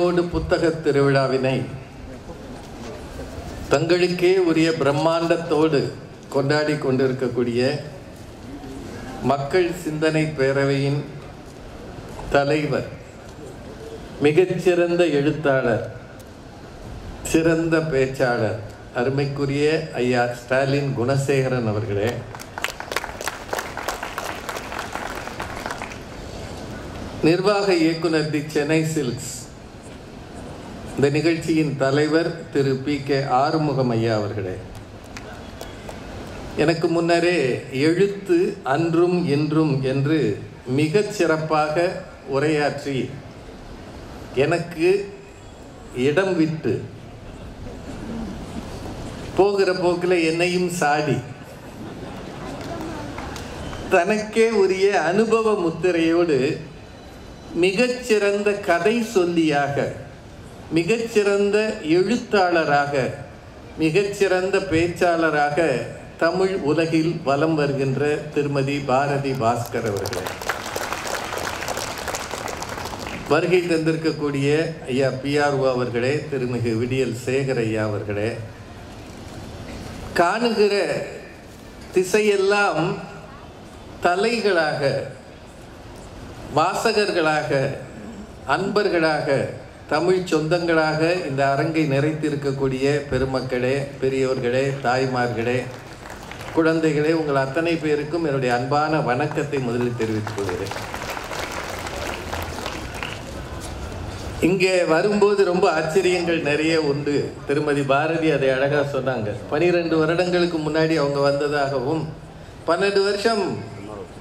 ஈரோடு புத்தக திருவிழாவினை தங்களுக்கே உரிய பிரம்மாண்டத்தோடு கொண்டாடி கொண்டிருக்கக்கூடிய மக்கள் சிந்தனை பேரவையின் தலைவர், மிகச்சிறந்த எழுத்தாளர், சிறந்த பேச்சாளர், அருமைக்குரிய ஐயா ஸ்டாலின் குணசேகரன் அவர்களே, நிர்வாக இயக்குனர் தி சென்னை சில்க்ஸ் இந்த நிகழ்ச்சியின் தலைவர் திரு PK ஆறுமுகம் ஐயா அவர்களே, எனக்கு முன்னரே எழுத்து அன்றும் இன்றும் என்று மிகச் சிறப்பாக உரையாற்றி எனக்கு இடம் விட்டு போகிற போக்கில் என்னையும் சாடி தனக்கே உரிய அனுபவ முத்திரையோடு மிகச்சிறந்த கதை சொல்லியாக, மிகச்சிறந்த எழுத்தாளராக, மிகச்சிறந்த பேச்சாளராக தமிழ் உலகில் வலம் வருகின்ற திருமதி பாரதி பாஸ்கர் அவர்களே, வருகை தந்திருக்கக்கூடிய ஐயா PRO அவர்களே, திருமிகு விடியல் சேகர் ஐயா அவர்களே, காணுகிற திசையெல்லாம் தலைகளாக, வாசகர்களாக, அன்பர்களாக, தமிழ் சொந்தங்களாக இந்த அரங்கை நிறைத்திருக்கக்கூடிய பெருமக்களே, பெரியோர்களே, தாய்மார்களே, குழந்தைகளே, உங்கள் அத்தனை பேருக்கும் என்னுடைய அன்பான வணக்கத்தை முதலில் தெரிவித்துக் கொள்கிறேன். இங்கே வரும்போது ரொம்ப ஆச்சரியங்கள் நிறைய உண்டு. திருமதி பாரதி அதை அழகாக சொன்னாங்க. 12 வருடங்களுக்கு முன்னாடி அவங்க வந்ததாகவும் 12 வருஷம்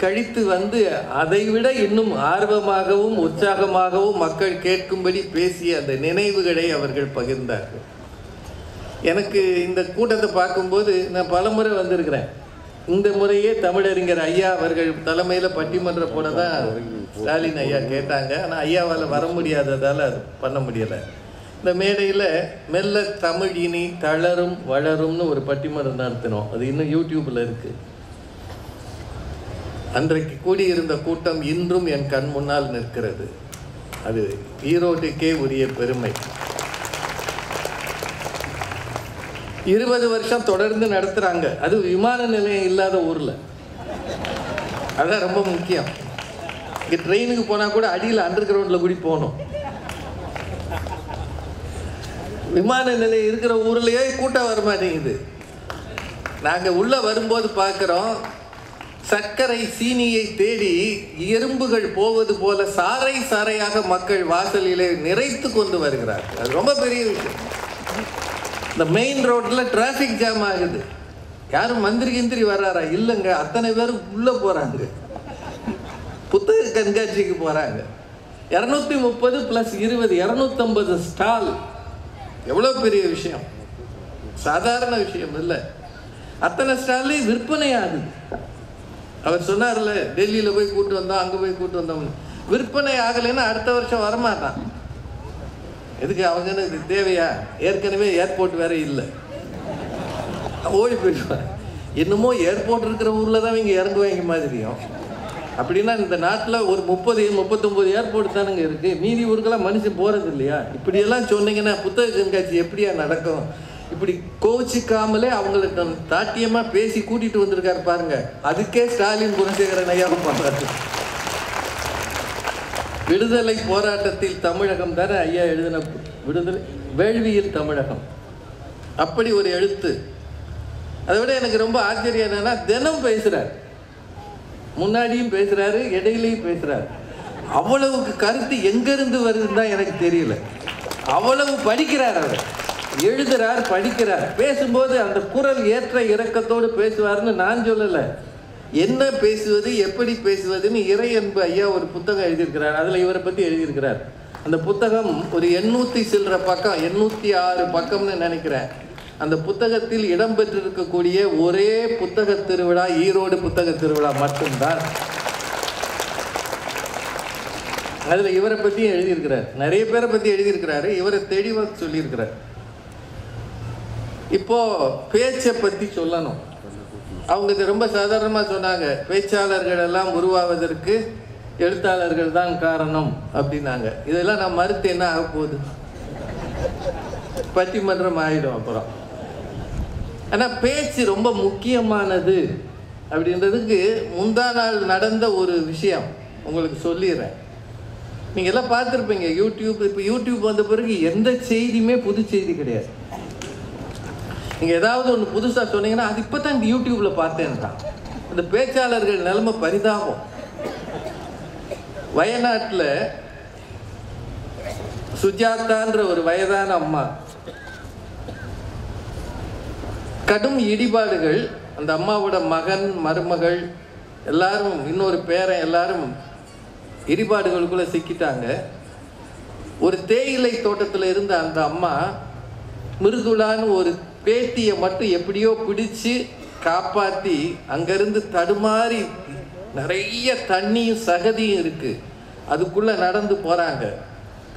கழித்து வந்து அதைவிட இன்னும் ஆர்வமாகவும் உற்சாகமாகவும் மக்கள் கேட்கும்படி பேசிய அந்த நினைவுகளை அவர்கள் பகிர்ந்தார்கள். எனக்கு இந்த கூட்டத்தை பார்க்கும்போது நான் பலமுறை வந்திருக்கிறேன். இந்த முறையே தமிழறிஞர் ஐயா அவர்கள் தலைமையில் பட்டிமன்ற போட தான் ஸ்டாலின் ஐயா கேட்டாங்க. ஆனால் ஐயாவால் வர முடியாததால் அது பண்ண முடியலை. இந்த மேடையில் மெல்ல தமிழ் இனி தளரும் வளரும்னு ஒரு பட்டிமன்றம் நடத்தினோம். அது இன்னும் யூடியூப்பில் இருக்குது. அன்றைக்கு கூடியிருந்த கூட்டம் இன்றும் என் கண் முன்னால் நிற்கிறது. அது ஈரோட்டுக்கே உரிய பெருமை. 20 வருஷம் தொடர்ந்து நடத்துகிறாங்க. அது விமான நிலையம் இல்லாத ஊரில். அதான் ரொம்ப முக்கியம். இங்கே ட்ரெயினுக்கு போனால் கூட அடியில் அண்டர் கிரவுண்டில் கூடி போகணும். விமான நிலையம் இருக்கிற ஊர்லேயே கூட்டம் வர மாட்டேங்குது. நாங்கள் உள்ளே வரும்போது பார்க்குறோம், சர்க்கரை சீனியை தேடி எறும்புகள் போவது போல சாறை சாறையாக மக்கள் வாசலிலே நிறைத்து கொண்டு வருகிறார்கள். அது ரொம்ப பெரிய விஷயம். இந்த மெயின் ரோட்டில் டிராஃபிக் ஜாம் ஆகுது. யாரும் மந்திரி வர்றாரா? இல்லைங்க, அத்தனை பேரும் உள்ளே போகிறாங்க, புத்தக கண்காட்சிக்கு போகிறாங்க. 230 + 20 250 ஸ்டால். எவ்வளோ பெரிய விஷயம், சாதாரண விஷயம் இல்லை. அத்தனை ஸ்டால்லையும் விற்பனை ஆகுது. அவர் சொன்னார்ல, டெல்லியில் போய் கூட்டு வந்தோம், அங்கே போய் கூட்டு வந்தோம். விற்பனை ஆகலைன்னா அடுத்த வருஷம் வரமாட்டான். எதுக்கு அவங்க இது தேவையா? ஏற்கனவே ஏர்போர்ட் வேற இல்லை, ஓடி போயிடுவாங்க. இன்னமும் ஏர்போர்ட் இருக்கிற ஊரில் தான் இங்கே இறங்குவாங்க மாதிரியும். அப்படின்னா இந்த நாட்டில் ஒரு 30-39 ஏர்போர்ட் தானுங்க இருக்குது. மீதி ஊருக்கெல்லாம் மனுஷன் போகிறது இல்லையா? இப்படியெல்லாம் சொன்னீங்கன்னா புத்தக கண்காட்சி எப்படியா நடக்கும்? இப்படி கோச்சிக்காமலே அவங்கள்ட்ட தாட்டியமாக பேசி கூட்டிகிட்டு வந்திருக்காரு பாருங்க. அதுக்கே ஸ்டாலின் குணசேகரன் ஐயா பண்ணுறாரு. விடுதலை போராட்டத்தில் தமிழகம் தானே ஐயா எழுதின விடுதலை வேள்வியில் தமிழகம். அப்படி ஒரு எழுத்து. அதை விட எனக்கு ரொம்ப ஆச்சரியம் என்னன்னா, தினம் பேசுகிறார். முன்னாடியும் பேசுகிறாரு, இடையிலையும் பேசுகிறார். அவ்வளவுக்கு கருத்து எங்கேருந்து வருதுன்னு தான் எனக்கு தெரியல. அவ்வளவு படிக்கிறார் அவர். எழுதுறார், படிக்கிறார். பேசும்போது அந்த குரல் ஏற்ற இறக்கத்தோடு பேசுவார்னு நான் சொல்லலை. என்ன பேசுவது, எப்படி பேசுவதுன்னு இறை அன்பு ஐயா ஒரு புத்தகம் எழுதியிருக்கிறார். அதில் இவரை பற்றி எழுதியிருக்கிறார். அந்த புத்தகம் ஒரு 800 சில்லற பக்கம், 806 பக்கம்னு நினைக்கிறேன். அந்த புத்தகத்தில் இடம்பெற்றிருக்கக்கூடிய ஒரே புத்தக திருவிழா ஈரோடு புத்தக திருவிழா மட்டும்தான். அதில் இவரை பற்றியும் எழுதியிருக்கிறார். நிறைய பேரை பற்றி எழுதியிருக்கிறாரு. இவரை தெளிவாக சொல்லியிருக்கிறார். இப்போ பேச்சை பற்றி சொல்லணும். அவங்க ரொம்ப சாதாரணமாக சொன்னாங்க, பேச்சாளர்கள் எல்லாம் உருவாவதற்கு எழுத்தாளர்கள் தான் காரணம் அப்படின்னாங்க. இதெல்லாம் நான் மறுத்து என்ன ஆக போகுது, பட்டிமன்றம் ஆகிடும் அப்புறம். ஆனால் பேச்சு ரொம்ப முக்கியமானது அப்படின்றதுக்கு முந்தா நாள் நடந்த ஒரு விஷயம் உங்களுக்கு சொல்லிடுறேன். நீங்கள் எல்லாம் பார்த்துருப்பீங்க யூடியூப். இப்போ யூடியூப் வந்த பிறகு எந்த செய்தியுமே புது செய்தி கிடையாது. நீங்கள் ஏதாவது ஒன்று புதுசாக சொன்னீங்கன்னா அது இப்போ தான் இந்த யூடியூப்பில் பார்த்தேன்றான். இந்த பேச்சாளர்கள் நிலைமை பரிதாபம். வயநாட்டில் சுஜாதான்ற ஒரு வயதான அம்மா, கடும் இடிபாடுகள். அந்த அம்மாவோட மகன், மருமகள் எல்லாரும், இன்னொரு பேரன் எல்லாரும் இடிபாடுகளுக்குள்ளே சிக்கிட்டாங்க. ஒரு தேயிலை தோட்டத்தில் இருந்த அந்த அம்மா மிருதுளான்னு ஒரு பேத்தியை மட்டும் எப்படியோ பிடிச்சு காப்பாற்றி அங்கேருந்து தடுமாறி, நிறைய தண்ணியும் சகதியும் இருக்குது, அதுக்குள்ளே நடந்து போகிறாங்க.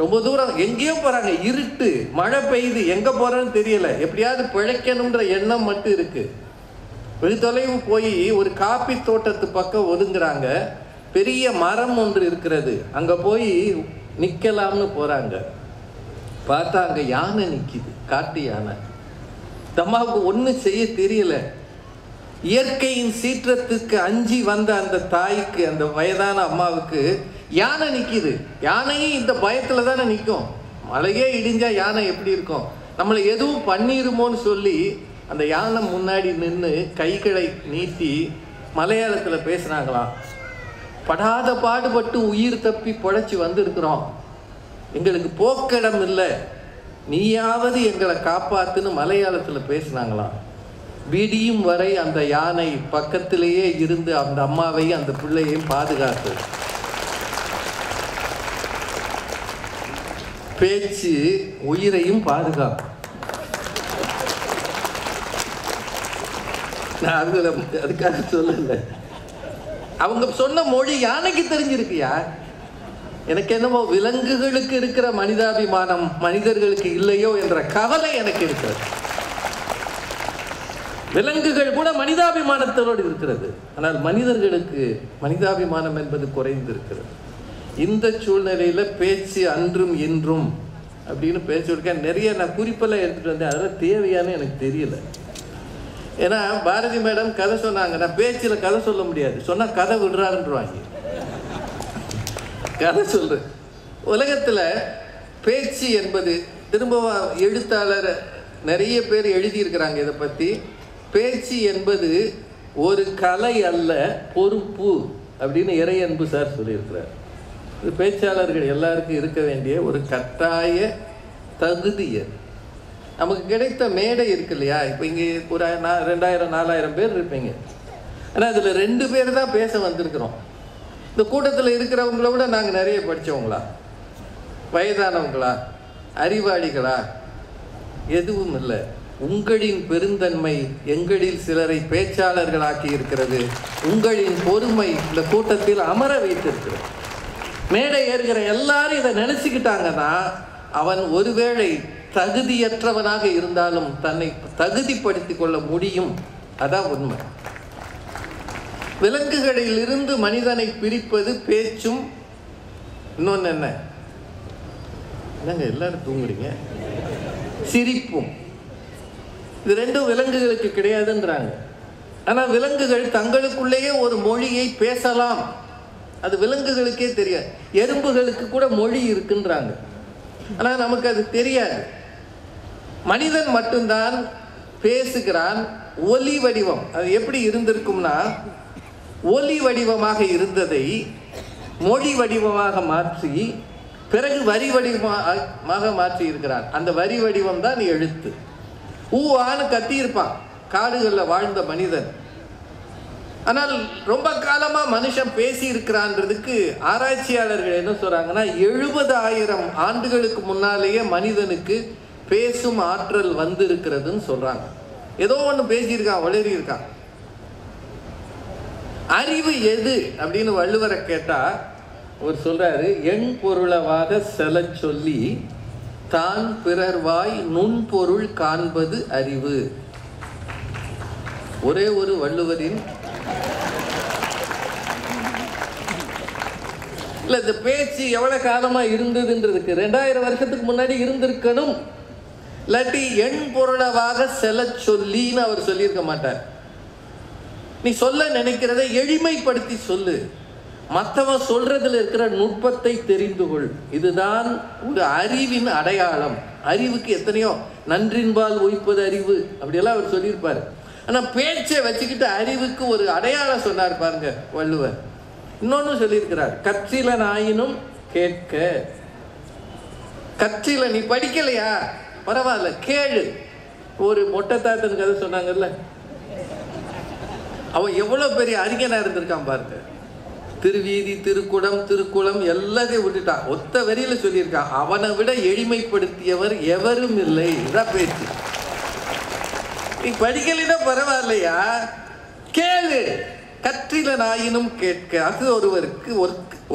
ரொம்ப தூரம் எங்கேயோ போகிறாங்க, இருட்டு, மழை பெய்யுது, எங்கே போகிறேன்னு தெரியலை, எப்படியாவது பிழைக்கணுன்ற எண்ணம் மட்டும் இருக்குது. வெகு தொலைவு போய் ஒரு காப்பி தோட்டத்து பக்கம் ஒதுங்குறாங்க. பெரிய மரம் ஒன்று இருக்கிறது, அங்கே போய் நிற்கலாம்னு போகிறாங்க. பார்த்தா அங்கே யானை நிற்கிது, காட்டு யானை. அம்மாவுக்கு ஒன்றும் செய்ய தெரியல. இயற்கையின் சீற்றத்துக்கு அஞ்சி வந்த அந்த தாய்க்கு, அந்த வயதான அம்மாவுக்கு யானை நிற்கிது. யானையும் இந்த பயத்தில் தானே நிற்கும். மழையே இடிஞ்சா யானை எப்படி இருக்கும், நம்மளை எதுவும் பண்ணிருமோன்னு சொல்லி அந்த யானை முன்னாடி நின்று கைகளை நீட்டி மலையாளத்தில் பேசுனாங்களாம். படாத பாடுபட்டு உயிர் தப்பி பொழைச்சி வந்திருக்கிறோம், எங்களுக்கு போக்கிடம் இல்லை, நீயாவது எங்களை காப்பாத்துன்னு மலையாளத்தில் பேசினாங்களாம். விடியும் வரை அந்த யானை பக்கத்திலேயே இருந்து அந்த அம்மாவையும் அந்த பிள்ளையையும் பாதுகாத்து. பேச்சு உயிரையும் பாதுகாக்கும். நான் அதுக்காக சொல்லல, அவங்க சொன்ன மொழி யானைக்கு தெரிஞ்சிருக்கியா. எனக்கு என்னமோ விலங்குகளுக்கு இருக்கிற மனிதாபிமானம் மனிதர்களுக்கு இல்லையோ என்ற கவலை எனக்கு இருக்கிறது. விலங்குகள் கூட மனிதாபிமானத்தோடு இருக்கிறது, ஆனால் மனிதர்களுக்கு மனிதாபிமானம் என்பது குறைந்து இருக்கிறது. இந்த சூழ்நிலையில் பேச்சு அன்றும் இன்றும் அப்படின்னு பேசியிருக்கேன். நிறைய நான் குறிப்பெல்லாம் எடுத்துகிட்டு வந்தேன், அதெல்லாம் தேவையானு எனக்கு தெரியல. ஏன்னா பாரதி மேடம் கதை சொன்னாங்க, நான் பேச்சில் கதை சொல்ல முடியாது, சொன்னால் கதை விடுறாருன்றவாங்க. கதை சொல்கிறேன். உலகத்தில் பேச்சு என்பது, திரும்ப எழுத்தாளர் நிறைய பேர் எழுதியிருக்கிறாங்க இதை பற்றி. பேச்சு என்பது ஒரு கலை அல்ல, பொறுப்பு அப்படின்னு இறையன்பு சார் சொல்லியிருக்கிறார். இது பேச்சாளர்கள் எல்லாருக்கும் இருக்க வேண்டிய ஒரு கட்டாய தகுதி. நமக்கு கிடைத்த மேடை இருக்கு இல்லையா, இப்போ இங்கே ஒரு 2000-4000 பேர் இருப்பீங்க, ஆனால் அதில் 2 பேர் தான் பேச வந்திருக்கிறோம். இந்த கூட்டத்தில் இருக்கிறவங்கள விட நாங்கள் நிறைய படித்தவங்களா, வயதானவங்களா, அறிவாளிகளா, எதுவும் இல்லை. உங்களின் பெருந்தன்மை எங்களில் சிலரை பேச்சாளர்களாக்கி இருக்கிறது. உங்களின் பொறுமை இந்த கூட்டத்தில் அமர வைத்திருக்கிறது. மேடை ஏறுகிற எல்லாரும் இதை நினச்சிக்கிட்டாங்கன்னா அவன் ஒருவேளை தகுதியற்றவனாக இருந்தாலும் தன்னை தகுதிப்படுத்தி கொள்ள முடியும். அதான் உண்மை. விலங்குகளில் இருந்து மனிதனை பிரிப்பது பேச்சும், இன்னொன்று என்னங்க எல்லாரும் தூங்குறீங்க, சிரிப்பும். இது 2 விலங்குகளுக்கு கிடையாதுன்றாங்க. ஆனால் விலங்குகள் தங்களுக்குள்ளேயே ஒரு மொழியை பேசலாம், அது விலங்குகளுக்கே தெரியாது. எறும்புகளுக்கு கூட மொழி இருக்குன்றாங்க, ஆனால் நமக்கு அது தெரியாது. மனிதன் மட்டும்தான் பேசுகிறான். ஒலி வடிவம் அது எப்படி இருந்திருக்கும்னா, ஒலி வடிவமாக இருந்ததை மொழி வடிவமாக மாற்றி பிறகு வரி வடிவமாக மாற்றி இருக்கிறான். அந்த வரி வடிவம் தான் எழுத்து. ஊவான்னு கத்தியிருப்பான் காடுகளில் வாழ்ந்த மனிதன். ஆனால் ரொம்ப காலமாக மனுஷன் பேசி இருக்கிறான்றதுக்கு ஆராய்ச்சியாளர்கள் என்ன சொல்கிறாங்கன்னா, 70,000 ஆண்டுகளுக்கு முன்னாலேயே மனிதனுக்கு பேசும் ஆற்றல் வந்து இருக்கிறதுன்னு சொல்கிறாங்க. ஏதோ ஒன்று பேசியிருக்கான், வளரி இருக்கான். அறிவு எது அப்படின்னு வள்ளுவரை கேட்டால் அவர் சொல்கிறாரு, எண் பொருளவாக செல சொல்லி தான் பிறர்வாய் நுண்பொருள் காண்பது அறிவு. ஒரே ஒரு வள்ளுவரின் இல்லை இந்த பேச்சு எவ்வளோ காலமாக இருந்ததுன்றதுக்கு 2000 வருஷத்துக்கு முன்னாடி இருந்திருக்கணும். இல்லாட்டி எண் பொருளவாக செல சொல்லின்னு அவர் சொல்லியிருக்க மாட்டார். நீ சொல்ல நினைக்கிறத எளிமைப்படுத்தி சொல்லு, மற்றவன் சொல்றதுல இருக்கிற நுட்பத்தை தெரிந்து கொள். இதுதான் ஒரு அறிவின் அடையாளம். அறிவுக்கு எத்தனையோ நன்றின்பால் உய்ப்பது அறிவு அப்படியெல்லாம் அவர் சொல்லியிருப்பார். ஆனால் பேச்சை வச்சுக்கிட்டு அறிவுக்கு ஒரு அடையாளம் சொன்னார் பாருங்க வள்ளுவர். இன்னொன்று சொல்லியிருக்கிறார், கற்றிலன் ஆயினும் கேட்க. கற்றில நீ படிக்கலையா பரவாயில்ல கேளு. ஒரு மொட்டை தாத்தன் கதை சொன்னாங்கல்ல, அவன் எவ்வளோ பெரிய அறிஞனாக இருந்திருக்கான் பாருங்க. திருவீதி திருக்குளம் எல்லாத்தையும் விட்டுட்டான். ஒத்த வரியில் சொல்லியிருக்கான், அவனை விட எளிமைப்படுத்தியவர் எவரும் இல்லை. இதான் பேச்சு. நீ படிக்கலைன்னா பரவாயில்லையா கேளு. கற்றிலன் ஆயினும் கேட்க. அது ஒருவருக்கு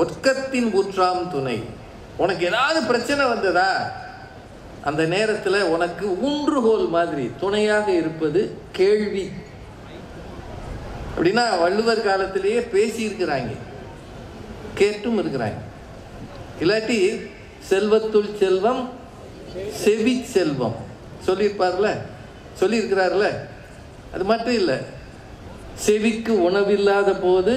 ஒர்க்கத்தின் ஊற்றாம் துணை. உனக்கு ஏதாவது பிரச்சனை வந்ததா, அந்த நேரத்தில் உனக்கு ஊன்றுகோல் மாதிரி துணையாக இருப்பது கேள்வி. அப்படின்னா வள்ளுவர் காலத்திலேயே பேசி இருக்கிறாங்க, கேட்டும் இருக்கிறாங்க. இல்லாட்டி செல்வத்துள் செல்வம் செவி செல்வம் சொல்லியிருக்கிறார்ல. அது மட்டும் இல்லை, செவிக்கு உணவில்லாத போது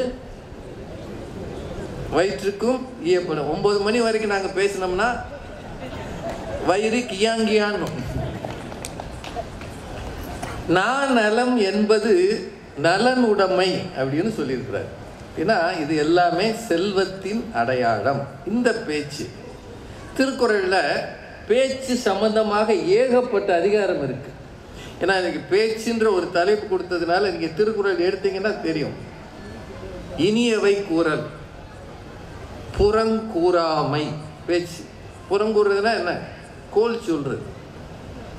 வயிற்றுக்கும் ஈயப்படும். 9 மணி வரைக்கும் நாங்கள் பேசினோம்னா வயிறு கியாங்கியான்னு. நான் நலம் என்பது நலன் உடைமை அப்படின்னு சொல்லியிருக்கிறார். ஏன்னா இது எல்லாமே செல்வத்தின் அடையாளம். இந்த பேச்சு திருக்குறளில் பேச்சு சம்பந்தமாக ஏகப்பட்ட அதிகாரம் இருக்கு. ஏன்னா எனக்கு பேச்சுன்ற ஒரு தலைப்பு கொடுத்ததுனால நீங்கள் திருக்குறள் எடுத்தீங்கன்னா தெரியும். இனியவை கூறல், புறங்கூறாமை. பேச்சு புறங்கூறுறதுனா என்ன? கோல் சொல்றது.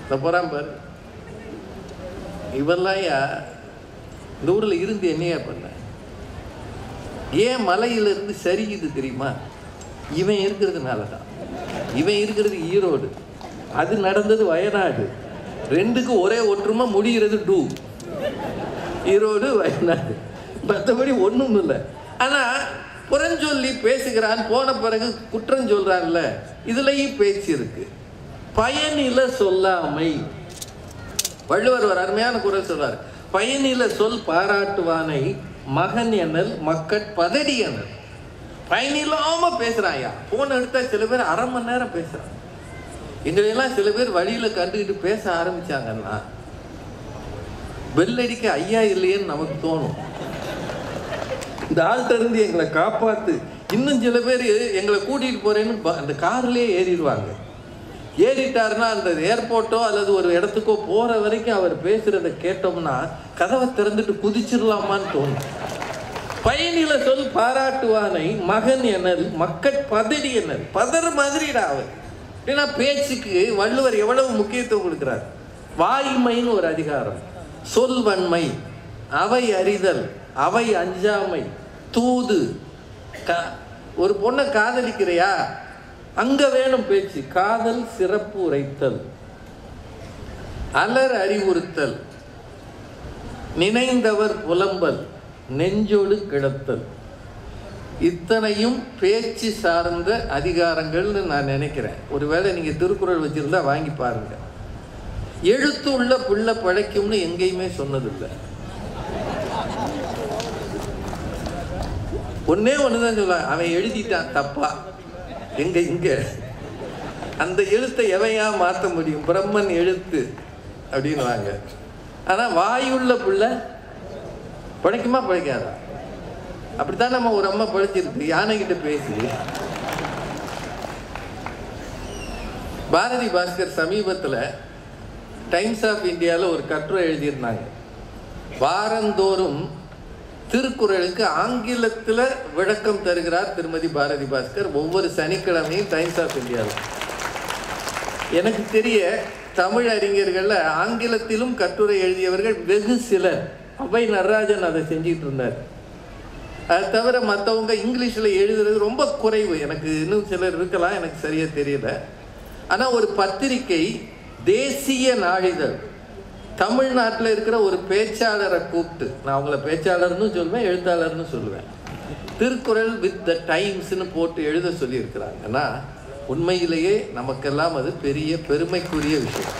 இந்த புறாம்பார் இவெல்லாம் இந்த ஊரில் இருந்து என்னையா பண்ண, ஏன் மலையிலிருந்து சரிக்குது தெரியுமா? இவன் இருக்கிறதுனால தான். இவன் இருக்கிறது ஈரோடு, அது நடந்தது வயநாடு. ரெண்டுக்கும் ஒரே ஒற்றுமை, முடிகிறது டூ. ஈரோடு வயநாடு, மற்றபடி ஒன்றும் இல்லை. ஆனால் புறஞ்சொல்லி பேசுகிறான், போன பிறகு குற்றம் சொல்றான்ல, இதுலயும் பேச்சு இருக்கு. பயனில சொல்லாமை. வள்ளுவர் ஒரு அருமையான குறள் சொல்றார், பயனில சொல் பாராட்டுவானை மகன் எனல் மக்கட் பதடி எனல். பயனில்லாம பேசுறாயா. போன் எடுத்தா சில பேர் 1/2 மணி நேரம் பேசுறான். எங்களெல்லாம் சில பேர் வழியில கண்டுக்கிட்டு பேச ஆரம்பிச்சாங்கன்னா பெல்லடிக்க ஐயா இல்லையேன்னு நமக்கு தோணும். இந்த ஆள்கிட்ட இருந்து எங்களை காப்பாத்து. இன்னும் சில பேர் எங்களை கூட்டிகிட்டு போறேன்னு அந்த கார்லேயே ஏறிடுவாங்க. ஏறிட்டாருன்னா அந்த ஏர்போர்ட்டோ அல்லது ஒரு இடத்துக்கோ போகிற வரைக்கும் அவர் பேசுகிறத கேட்டோம்னா கதவை திறந்துட்டு குதிச்சிடலாமான்னு தோணும். பயனில சொல் பாராட்டுவானை மகன் எனல் மக்கட் பதடி எனல். பதற மாதிரிடா அவர். ஏன்னா பேச்சுக்கு வள்ளுவர் எவ்வளவு முக்கியத்துவம் கொடுக்கிறார். வாய்மைன்னு ஒரு அதிகாரம், சொல்வன்மை, அவை அறிதல், அவை அஞ்சாமை, தூது. ஒரு பொண்ணை காதலிக்கிறையா, அங்க வேணும் பேச்சு. காதல் சிறப்பு உரைத்தல், அலர் அறிவுறுத்தல், நினைந்தவர் புலம்பல், நெஞ்சோடு கிடத்தல். இத்தனையும் பேச்சு சார்ந்த அதிகாரங்கள்னு நான் நினைக்கிறேன். ஒருவேளை நீங்க திருக்குறள் வச்சிருந்தா வாங்கி பாருங்க. எழுத்து உள்ள பிள்ளை பழைக்கும்னு எங்கேயுமே சொன்னதில்லை. ஒன்னே ஒண்ணுதான் சொல்லுவாங்க, அவன் எழுதிட்டான் தப்பா. இங்க அந்த எழுத்தை எவையா மாற்ற முடியும்? பிரம்மன் எழுத்து அப்படின்னு வாங்க. ஆனா வாயுள்ள பிள்ளை பழைக்குமா பழைக்காதா? அப்படித்தான் நம்ம ஒரு அம்மா பழைச்சிருக்கு, யானை கிட்ட பேசி. பாரதி பாஸ்கர் சமீபத்தில் டைம்ஸ் ஆஃப் இந்தியாவில் ஒரு கட்டுரை எழுதியிருந்தாங்க. வாரந்தோறும் திருக்குறளுக்கு ஆங்கிலத்தில் விளக்கம் தருகிறார் திருமதி பாரதி பாஸ்கர், ஒவ்வொரு சனிக்கிழமையும் டைம்ஸ் ஆஃப் இந்தியாவில். எனக்கு தெரிய தமிழ் அறிஞர்களில் ஆங்கிலத்திலும் கட்டுரை எழுதியவர்கள் வெகு சிலர். அவை நடராஜன் அதை செஞ்சிட்டு இருந்தார். அது தவிர மற்றவங்க இங்கிலீஷில் எழுதுறது ரொம்ப குறைவு. எனக்கு இன்னும் சிலர் இருக்கலாம், எனக்கு சரியாக தெரியல. ஆனால் ஒரு பத்திரிகை தேசிய நாளிதழ் தமிழ்நாட்டில் இருக்கிற ஒரு பேச்சாளரை கூப்பிட்டு, நான் அவங்கள பேச்சாளர்னு சொல்லுவேன், எழுத்தாளர்னு சொல்லுவேன், திருக்குறள் வித் த டைம்ஸ்னு போட்டு எழுத சொல்லியிருக்கிறாங்கன்னா உண்மையிலேயே நமக்கெல்லாம் அது பெரிய பெருமைக்குரிய விஷயம்.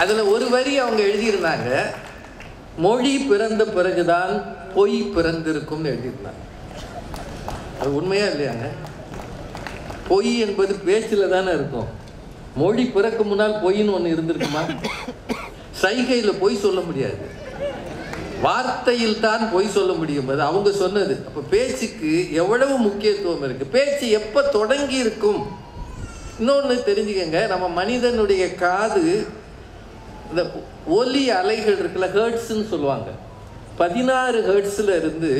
அதில் ஒரு வரி அவங்க எழுதியிருந்தாங்க, மொழி பிறந்த பிறகுதான் பொய் பிறந்திருக்கும்னு எழுதியிருந்தாங்க. அது உண்மையா இல்லையாங்க? பொய் என்பது பேச்சில் தானே இருக்கும். மொழி பிறக்கும் முன்னால் பொய்ன்னு ஒன்று இருந்திருக்குமா? சைகையில் பொய் சொல்ல முடியாது, வார்த்தையில் தான் பொய் சொல்ல முடியும். அது அவங்க சொன்னது. அப்போ பேச்சுக்கு எவ்வளவு முக்கியத்துவம் இருக்கு. பேச்சு எப்போ தொடங்கி இருக்கும்? இன்னொன்று தெரிஞ்சுக்கங்க, நம்ம மனிதனுடைய காது இந்த ஒலி அலைகள் இருக்குல்ல, ஹெர்ட்ஸ்ன்னு சொல்லுவாங்க, 16 ஹெர்ட்ஸில் இருந்து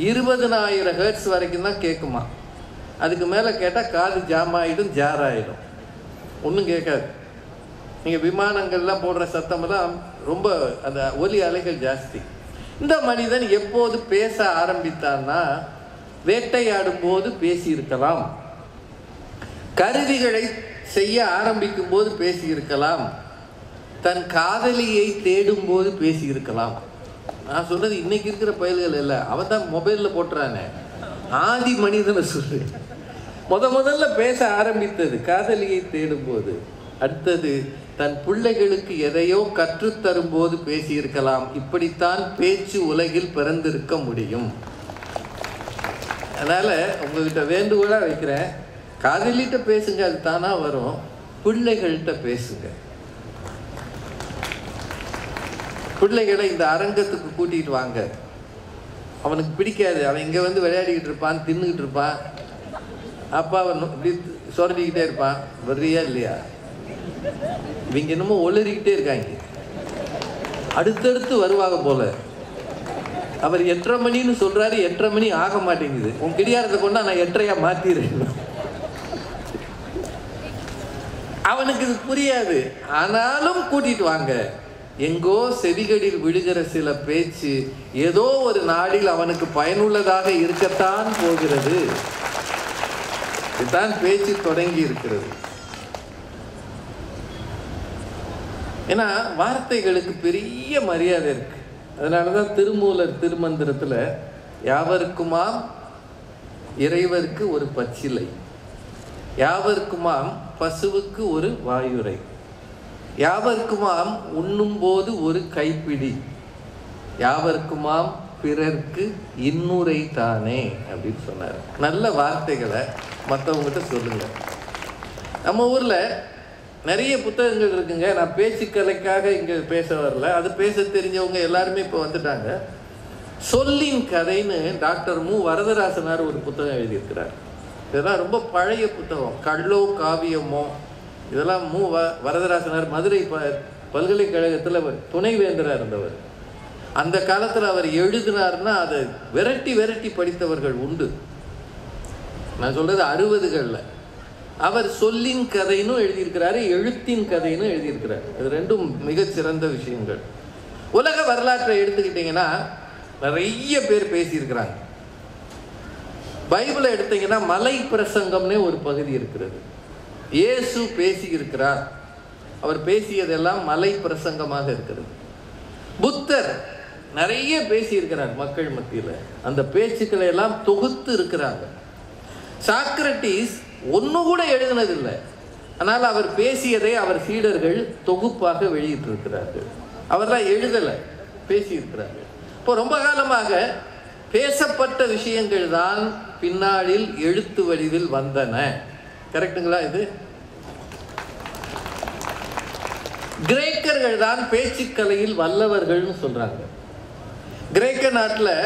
20,000 ஹெர்ட்ஸ் வரைக்கும் தான் கேட்குமா. அதுக்கு மேலே கேட்டால் காது ஜாம் ஆகிடும், ஜார் ஆகிடும், ஒன்றும் கேட்காது. நீங்கள் விமானங்கள்லாம் போடுற சத்தமெல்லாம் ரொம்ப அந்த ஒலி அலைகள் ஜாஸ்தி. இந்த மனிதன் எப்போது பேச ஆரம்பித்தான்னா, வேட்டையாடும் போது பேசியிருக்கலாம், கருவிகளை செய்ய ஆரம்பிக்கும் போது பேசியிருக்கலாம், தன் காதலியை தேடும் போது பேசியிருக்கலாம். நான் சொல்றது இன்னைக்கு இருக்கிற பயல்கள் இல்லை, அவன் தான் மொபைலில் போட்டுறானே. ஆதி மனிதனை சொல்லு, முதல்ல பேச ஆரம்பித்தது காதலியை தேடும் போது. அடுத்தது தன் பிள்ளைகளுக்கு எதையோ கற்றுத்தரும் போது பேசியிருக்கலாம். இப்படித்தான் பேச்சு உலகில் பிறந்திருக்க முடியும். அதனால் உங்ககிட்ட வேண்டுகோளாக வைக்கிறேன், காதலிட்ட பேசுங்க, அது தானா வரும். பிள்ளைகள்கிட்ட பேசுங்க. பிள்ளைகளை இந்த அரங்கத்துக்கு கூட்டிகிட்டு வாங்க. அவனுக்கு பிடிக்காது, அவன் இங்கே வந்து விளையாடிக்கிட்டு இருப்பான், தின்னுக்கிட்டு இருப்பான், அப்பா அவன் இப்படி சொரண்டிக்கிட்டே இருப்பான். வர்றியா இல்லையா? இவங்க என்னமோ ஒளறிக்கிட்டே இருக்காங்க, அடுத்தடுத்து வருவாங்க போல. அவர் 8:30 மணின்னு சொல்றாரு, 8:30 மணி ஆக மாட்டேங்குது. உன் கிடியாரத்தை கொண்டா நான் 8:30 மாத்திடுறேன். அவனுக்கு இது புரியாது. ஆனாலும் கூட்டிட்டு வாங்க. எங்கோ செவிகளில் விழுகிற சில பேச்சு ஏதோ ஒரு நாளில் அவனுக்கு பயனுள்ளதாக இருக்கத்தான் போகிறது. இதுதான் பேச்சு தொடங்கி இருக்கிறது. ஏன்னா வார்த்தைகளுக்கு பெரிய மரியாதை இருக்கு. அதனாலதான் திருமூலர் திருமந்திரத்துல யாவருக்குமாம் இறைவருக்கு ஒரு பச்சிலை, யாவருக்குமாம் பசுவுக்கு ஒரு வாயுரை, யாவருக்குமாம் உண்ணும் போது ஒரு கைப்பிடி, யாவருக்குமாம் பிறர்க்கு இன்னுரை தானே அப்படின்னு சொன்னார். நல்ல வார்த்தைகளை மற்றவங்ககிட்ட சொல்லுங்க. நம்ம ஊர்ல நிறைய புத்தகங்கள் இருக்குங்க. நான் பேச்சுக்கலைக்காக இங்கே பேச வரல, அது பேச தெரிஞ்சவங்க எல்லாருமே இப்போ வந்துட்டாங்க. சொல்லின் கதைன்னு டாக்டர் மு வரதராசனார் ஒரு புத்தகம் எழுதியிருக்கிறார். இதெல்லாம் ரொம்ப பழைய புத்தகம், கள்ளோ காவியமோ. இதெல்லாம் மு வரதராசனார் மதுரை பல்கலைக்கழகத்தில் துணைவேந்தராக இருந்தவர். அந்த காலத்தில் அவர் எழுதினார்னா அதை விரட்டி விரட்டி படித்தவர்கள் உண்டு. நான் சொல்றது 60களில். அவர் சொல்லின் கதைன்னு எழுதியிருக்கிறாரு, எழுத்தின் கதைன்னு எழுதியிருக்கிறார். இது ரெண்டும் மிகச்சிறந்த விஷயங்கள். உலக வரலாற்றை எடுத்துக்கிட்டீங்கன்னா நிறைய பேர் பேசியிருக்கிறாங்க. பைபிளை எடுத்தீங்கன்னா மலை பிரசங்கம்னே ஒரு பகுதி இருக்கிறது. இயேசு பேசியிருக்கிறார். அவர் பேசியதெல்லாம் மலை பிரசங்கமாக இருக்கிறது. புத்தர் நிறைய பேசியிருக்கிறார் மக்கள் மத்தியில். அந்த பேச்சுக்களை எல்லாம் தொகுத்து இருக்கிறாங்க. சாக்ரட்டிஸ் ஒன்று கூட எழுதினதில்லை, ஆனால் அவர் பேசியதை அவர் சீடர்கள் தொகுப்பாக வெளியிட்டிருக்கிறார்கள். அவர்லாம் எழுதலை, பேசியிருக்கிறார்கள். இப்போ ரொம்ப காலமாக பேசப்பட்ட விஷயங்கள் தான் பின்னாளில் எழுத்து வடிவில் வந்தன. கரெக்டுங்களா? இது கிரேக்கர்கள் தான் பேச்சுக்கலையில் வல்லவர்கள்னு சொல்றாங்க. கிரேக்க நாட்டில்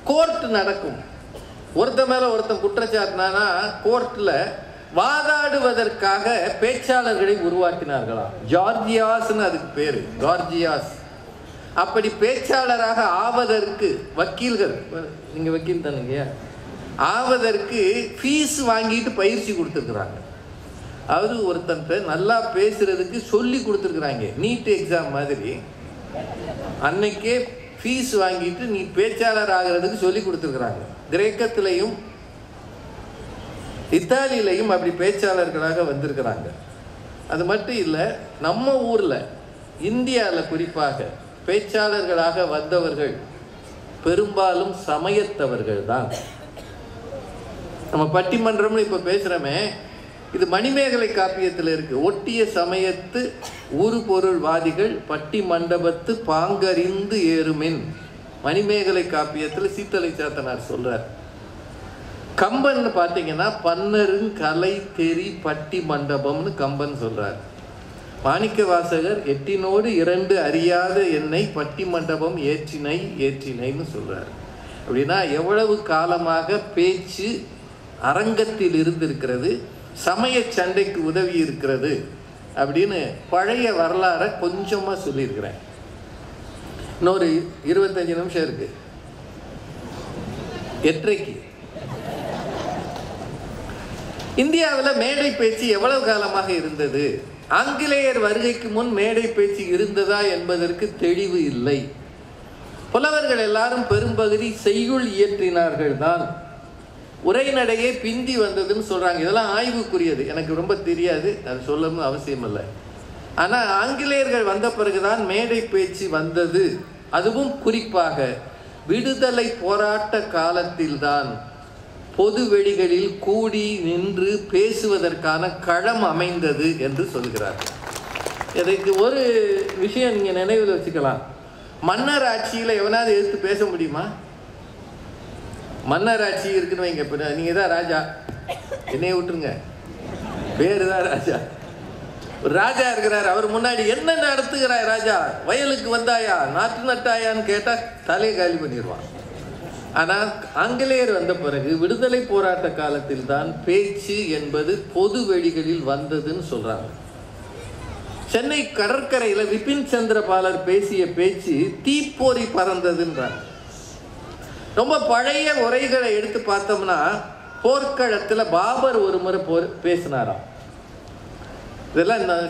கோர்ட் நடக்கும். ஒருத்தன் மேல ஒருத்தன் குற்றச்சாட்டினா கோர்ட்ல வாதாடுவதற்காக பேச்சாளர்களை உருவாக்கினார்களாம். ஜார்ஜியாஸ்ன்னு அதுக்கு பேரு, ஜார்ஜியாஸ். அப்படி பேச்சாளராக ஆவதற்கு வக்கீல்கள், நீங்க வக்கீல் தானுங்க, ஆவதற்கு ஃபீஸ் வாங்கிட்டு பயிற்சி கொடுத்துருக்குறாங்க. அவரு ஒருத்தன் நல்லா பேசுறதுக்கு சொல்லி கொடுத்துருக்குறாங்க. நீட் எக்ஸாம் மாதிரி அன்னைக்கே ஃபீஸ் வாங்கிட்டு நீ பேச்சாளர் ஆகிறதுக்கு சொல்லி கொடுத்துருக்குறாங்க. கிரேக்கத்திலையும் இத்தாலியிலையும் அப்படி பேச்சாளர்களாக வந்திருக்கிறாங்க. அது மட்டும் இல்லை, நம்ம ஊரில் இந்தியாவில் குறிப்பாக பேச்சாளர்களாக வந்தவர்கள் பெரும்பாலும் சமயத்தவர்கள் தான். நம்ம பட்டிமன்றம்னு இப்போ பேசுகிறோமே, இது மணிமேகலை காப்பியத்தில் இருக்கு. ஒட்டிய சமயத்து ஊறு பொருள்வாதிகள் பட்டி மண்டபத்து பாங்கறிந்து ஏறுமின், மணிமேகலை காப்பியத்தில் சீத்தலை சாத்தனார் சொல்றார். கம்பன் பார்த்தீங்கன்னா பன்னருங் கலை தெரி பட்டி மண்டபம்னு கம்பன் சொல்றார். மாணிக்க வாசகர் எட்டினோடு 2 அறியாத என்னை பட்டி மண்டபம் ஏற்றினை ஏற்றினைன்னு சொல்றார். அப்படின்னா எவ்வளவு காலமாக பேச்சு அரங்கத்தில் இருந்திருக்கிறது, சமய சண்டைக்கு உதவி இருக்கிறது அப்படின்னு பழைய வரலாறை கொஞ்சமாக சொல்லியிருக்கிறேன். இன்னொரு 25 நிமிஷம் இருக்கு. 8:30 இந்தியாவில் மேடை பேச்சு எவ்வளவு காலமாக இருந்தது? ஆங்கிலேயர் வருகைக்கு முன் மேடை பேச்சு இருந்ததா என்பதற்கு தெளிவு இல்லை. புலவர்கள் எல்லாரும் பெரும்பகுதி செய்யுள் இயற்றினார்கள் தான். உரைநடையே பிந்தி வந்ததுன்னு சொல்றாங்க. இதெல்லாம் ஆய்வுக்குரியது, எனக்கு ரொம்ப தெரியாது, அது சொல்லணும் அவசியம் இல்லை. ஆனால் ஆங்கிலேயர்கள் வந்த பிறகுதான் மேடை பேச்சு வந்தது. அதுவும் குறிப்பாக விடுதலை போராட்ட காலத்தில்தான் பொது வெளிகளில் கூடி நின்று பேசுவதற்கான களம் அமைந்தது என்று சொல்கிறார். இதுக்கு ஒரு விஷயம் நீங்கள் நினைவில் வச்சுக்கலாம். மன்னர் ஆட்சியில் எவனாவது எதிர்த்து பேச முடியுமா? மன்னர் ஆட்சி இருக்குன்னு வைங்க, இப்போ நீங்கள் தான் ராஜா, என்னைய விட்டுருங்க, பேரு தான் ராஜா. ஒரு ராஜா இருக்கிறார், அவர் முன்னாடி என்ன நடத்துகிறாய் ராஜா, வயலுக்கு வந்தாயா, நாட்டு நட்டாயான்னு கேட்டால் தலையை காலி பண்ணிடுவான். ஆனால் ஆங்கிலேயர் வந்த பிறகு விடுதலை போராட்ட காலத்தில் தான் பேச்சு என்பது பொது வெளிகளில் வந்ததுன்னு சொல்றாங்க. சென்னை கடற்கரையில் விபின் சந்திரபாலர் பேசிய பேச்சு தீப்பொறி பறந்ததுன்றாங்க. ரொம்ப பழைய உரைகளை எடுத்து பார்த்தோம்னா போர்க்களத்தில் பாபர் ஒரு முறை பேசினாராம். இதெல்லாம் நான்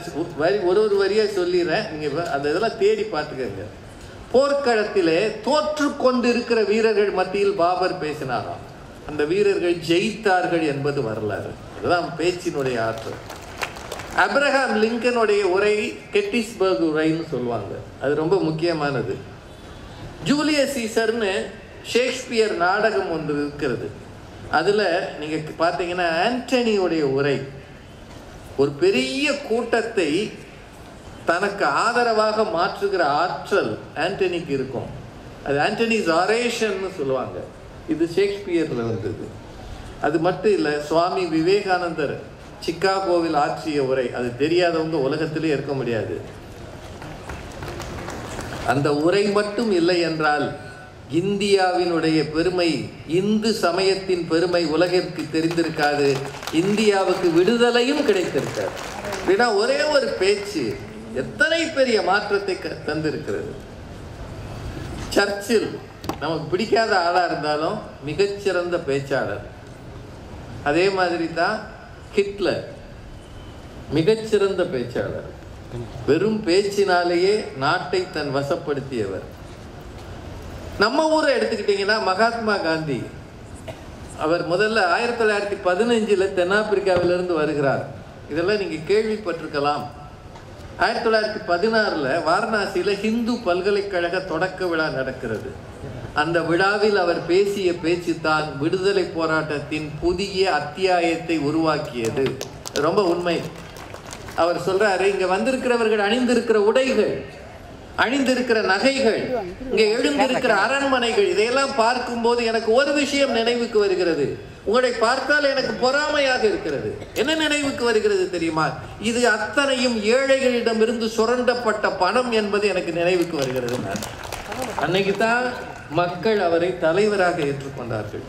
ஒரு வரியாக சொல்லிடுறேன், நீங்கள் அந்த இதெல்லாம் தேடி பார்த்துக்கங்க. போர்க்களத்திலே தோற்று கொண்டிருக்கிற வீரர்கள் மத்தியில் பாபர் பேசினாராம். அந்த வீரர்கள் ஜெயித்தார்கள் என்பது வரலாறு. அதுதான் பேச்சினுடைய ஆற்றல். அப்ரஹாம் லிங்கனுடைய உரை கெட்டிஸ்பர்க் உரைன்னு சொல்லுவாங்க, அது ரொம்ப முக்கியமானது. ஜூலியஸ் சீசர்னு ஷேக்ஸ்பியர் நாடகம் ஒன்று இருக்கிறது. அதில் நீங்கள் பார்த்தீங்கன்னா ஆண்டனியுடைய உரை ஒரு பெரிய கூட்டத்தை தனக்கு ஆதரவாக மாற்றுகிற ஆற்றல் ஆண்டனிக்கு இருக்கும். அது ஆண்டனிஸ் ஆரேஷன்னு சொல்லுவாங்க. இது ஷேக்ஸ்பியரில் வந்தது. அது மட்டும் இல்லை, சுவாமி விவேகானந்தர் சிக்காகோவில் ஆற்றிய உரை, அது தெரியாதவங்க உலகத்திலே இருக்க முடியாது. அந்த உரை மட்டும் இல்லை என்றால் இந்தியாவினுடைய பெருமை, இந்து சமயத்தின் பெருமை உலகிற்கு தெரிந்திருக்காது, இந்தியாவுக்கு விடுதலையும் கிடைத்திருக்காது. அப்படின்னா ஒரே ஒரு பேச்சு எத்தனை பெரிய மாற்றத்தை தந்திருக்கிறது. சர்ச்சில் நமக்கு பிடிக்காத ஆளாக இருந்தாலும் மிகச்சிறந்த பேச்சாளர். அதே மாதிரி தான் ஹிட்லர், மிகச்சிறந்த பேச்சாளர். வெறும் பேச்சினாலேயே நாட்டை தன் வசப்படுத்தியவர். நம்ம ஊரை எடுத்துக்கிட்டிங்கன்னா மகாத்மா காந்தி, அவர் முதல்ல 1915 தென்னாப்பிரிக்காவிலிருந்து வருகிறார். இதெல்லாம் நீங்கள் கேள்விப்பட்டிருக்கலாம். 1916 வாரணாசியில் ஹிந்து பல்கலைக்கழக தொடக்க விழா நடக்கிறது. அந்த விழாவில் அவர் பேசிய பேச்சு தான் விடுதலை போராட்டத்தின் புதிய அத்தியாயத்தை உருவாக்கியது. ரொம்ப உண்மை. அவர் சொல்றாரு, இங்க வந்திருக்கிறவர்கள் அணிந்திருக்கிற உடைகள், அணிந்திருக்கிற நகைகள், இங்கே எழுந்திருக்கிற அரண்மனைகள், இதையெல்லாம் பார்க்கும்போது எனக்கு ஒரு விஷயம் நினைவுக்கு வருகிறது. உங்களை பார்த்தால் எனக்கு பொறாமையாக இருக்கிறது. என்ன நினைவுக்கு வருகிறது தெரியுமா? இது அத்தனையும் ஏழைகளிடமிருந்து சுரண்டப்பட்ட பணம் என்பது எனக்கு நினைவுக்கு வருகிறது. அன்னைக்கு தான் மக்கள் அவரை தலைவராக ஏற்றுக்கொண்டார்கள்.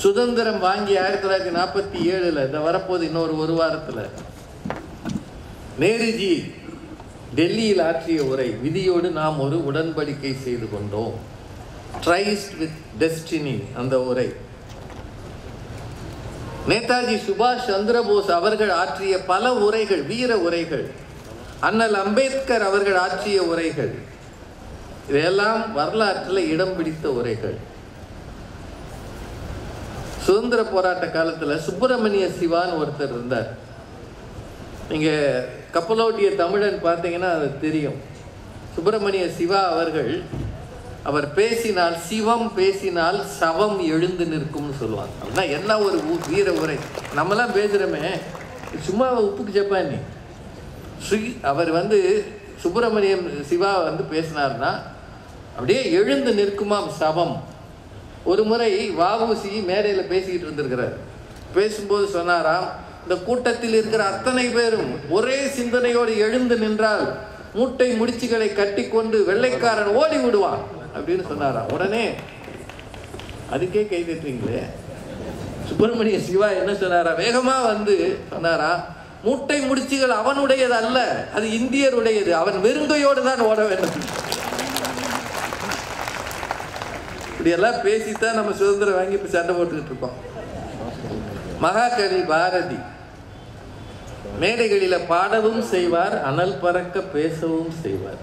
சுதந்திரம் வாங்கி 1947 இந்த வரப்போது இன்னொரு ஒரு வாரத்தில் நேருஜி டெல்லியில் ஆற்றிய உரை, விதியோடு நாம் ஒரு உடன்படிக்கை செய்து கொண்டோம், ட்ரைஸ்ட் வித் டெஸ்டினி, அந்த உரை. நேதாஜி சுபாஷ் சந்திரபோஸ் அவர்கள் ஆற்றிய பல உரைகள், வீர உரைகள், அண்ணல் அம்பேத்கர் அவர்கள் ஆற்றிய உரைகள், இதையெல்லாம் வரலாற்றில் இடம் பிடித்த உரைகள். சுதந்திர போராட்ட காலத்தில் சுப்பிரமணிய சிவான்னு ஒருத்தர் இருந்தார். நீங்கள் கப்பலோட்டிய தமிழன் பார்த்தீங்கன்னா அது தெரியும். சுப்பிரமணிய சிவா அவர்கள் அவர் பேசினால், சிவம் பேசினால் சவம் எழுந்து நிற்கும்னு சொல்லுவாங்க. அப்படின்னா என்ன ஒரு வீர உரை. நம்மலாம் பேசுகிறோமே சும்மா உப்புக்கு ஜப்பானி. அவர் சுப்பிரமணியம் சிவா பேசினார்னா அப்படியே எழுந்து நிற்குமாம் சவம். ஒரு முறை வஉசி மேடையில் பேசிக்கிட்டு இருந்திருக்கிறார். பேசும்போது சொன்னாராம், இந்த கூட்டத்தில் இருக்கிற அத்தனை பேரும் ஒரே சிந்தனையோடு எழுந்து நின்றால் மூட்டை முடிச்சுகளை கட்டி கொண்டு வெள்ளைக்காரன் ஓடி விடுவான் அப்படின்னு சொன்னாராம். உடனே அதுக்கே கை தட்டுறீங்களே. சுப்பிரமணிய சிவா என்ன சொன்னாரா, வேகமா சொன்னாரா, மூட்டை முடிச்சுகள் அவனுடையது அல்ல, அது இந்தியருடையது, அவன் வெறுங்கையோடு தான் ஓட வேண்டும். இப்படியெல்லாம் பேசித்தான் நம்ம சுதந்திரம் வாங்கி இப்போ சண்டை போட்டுக்கிட்டு இருக்கோம். மகாகவி பாரதி மேடைகளில் பாடவும் செய்வார், அனல் பறக்க பேசவும் செய்வார்.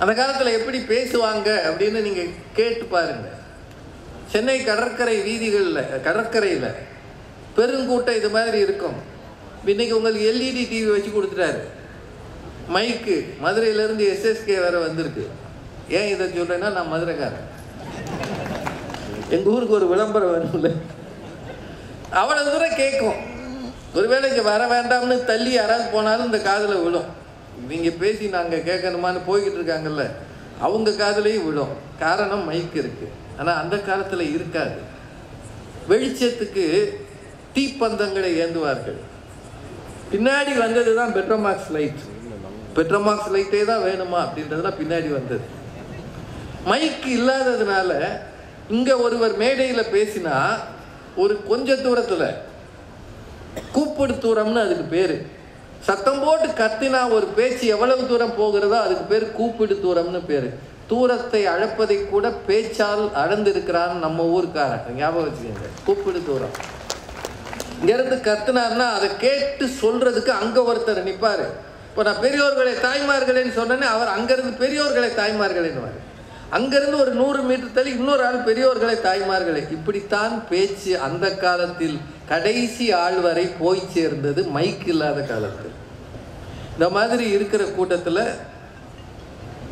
அந்த காலத்தில் எப்படி பேசுவாங்க அப்படின்னு நீங்கள் கேட்டு பாருங்க. சென்னை கடற்கரை வீதிகளில், கடற்கரையில் பெருங்கூட்டம் இது மாதிரி இருக்கும். இன்னைக்கு உங்களுக்கு எல்இடி டிவி வச்சு கொடுத்துட்டாரு, மைக்கு. மதுரையிலேருந்து எஸ்எஸ்கே வேற வந்திருக்கு. ஏன் இதை சொல்கிறேன்னா, நான் மதுரைக்காரன், எங்கள் ஊருக்கு ஒரு விளம்பரம் வேணும்ல. அவ்வளோ தூரம் கேட்கும். ஒருவேளை இங்கே வர வேண்டாம்னு தள்ளி யாராவது போனாலும் இந்த காதில் விழும். நீங்கள் பேசி நாங்கள் கேட்கணுமான்னு போய்கிட்டு இருக்காங்கல்ல, அவங்க காதுலேயும் விழும். காரணம் மைக் இருக்குது. ஆனால் அந்த காலத்தில் இருக்காது. வெளிச்சத்துக்கு தீப்பந்தங்களை ஏந்துவார்கள். பின்னாடி வந்தது தான் பெட்ரோமாக்ஸ் லைட். பெட்ரோமாக்ஸ் லைட்டே தான் வேணுமா அப்படின்றதுலாம் பின்னாடி வந்தது. மைக் இல்லாததுனால இங்கே ஒருவர் மேடையில் பேசினா ஒரு கொஞ்ச தூரத்தில், கூப்பிடு தூரம்னு அதுக்கு பேர், சத்தம் போட்டு கத்தினா ஒரு பேச்சு எவ்வளவு தூரம் போகிறதோ அதுக்கு பேர் கூப்பிடு தூரம்னு பேர். தூரத்தை அழைப்பதை கூட பேச்சால் அளந்திருக்கிறான்னு நம்ம ஊருக்காரன், ஞாபகம் வச்சுக்கோங்க. கூப்பிடு தூரம். இங்கேருந்து கத்துனார்னா அதை கேட்டு சொல்றதுக்கு அங்கே ஒருத்தர் நிற்பார். இப்போ நான் பெரியோர்களை தாய்மார்களேன்னு சொன்னேன்னு அவர் அங்கேருந்து பெரியோர்களை தாய்மார்களேன்னு, அங்கேருந்து ஒரு 100 மீட்டர் தள்ளி இன்னொரு ஆள் பெரியோர்களை தாய்மார்களை. இப்படித்தான் பேச்சு அந்த காலத்தில் கடைசி ஆள் வரை போய் சேர்ந்தது, மைக் இல்லாத காலத்தில். இந்த மாதிரி இருக்கிற கூட்டத்தில்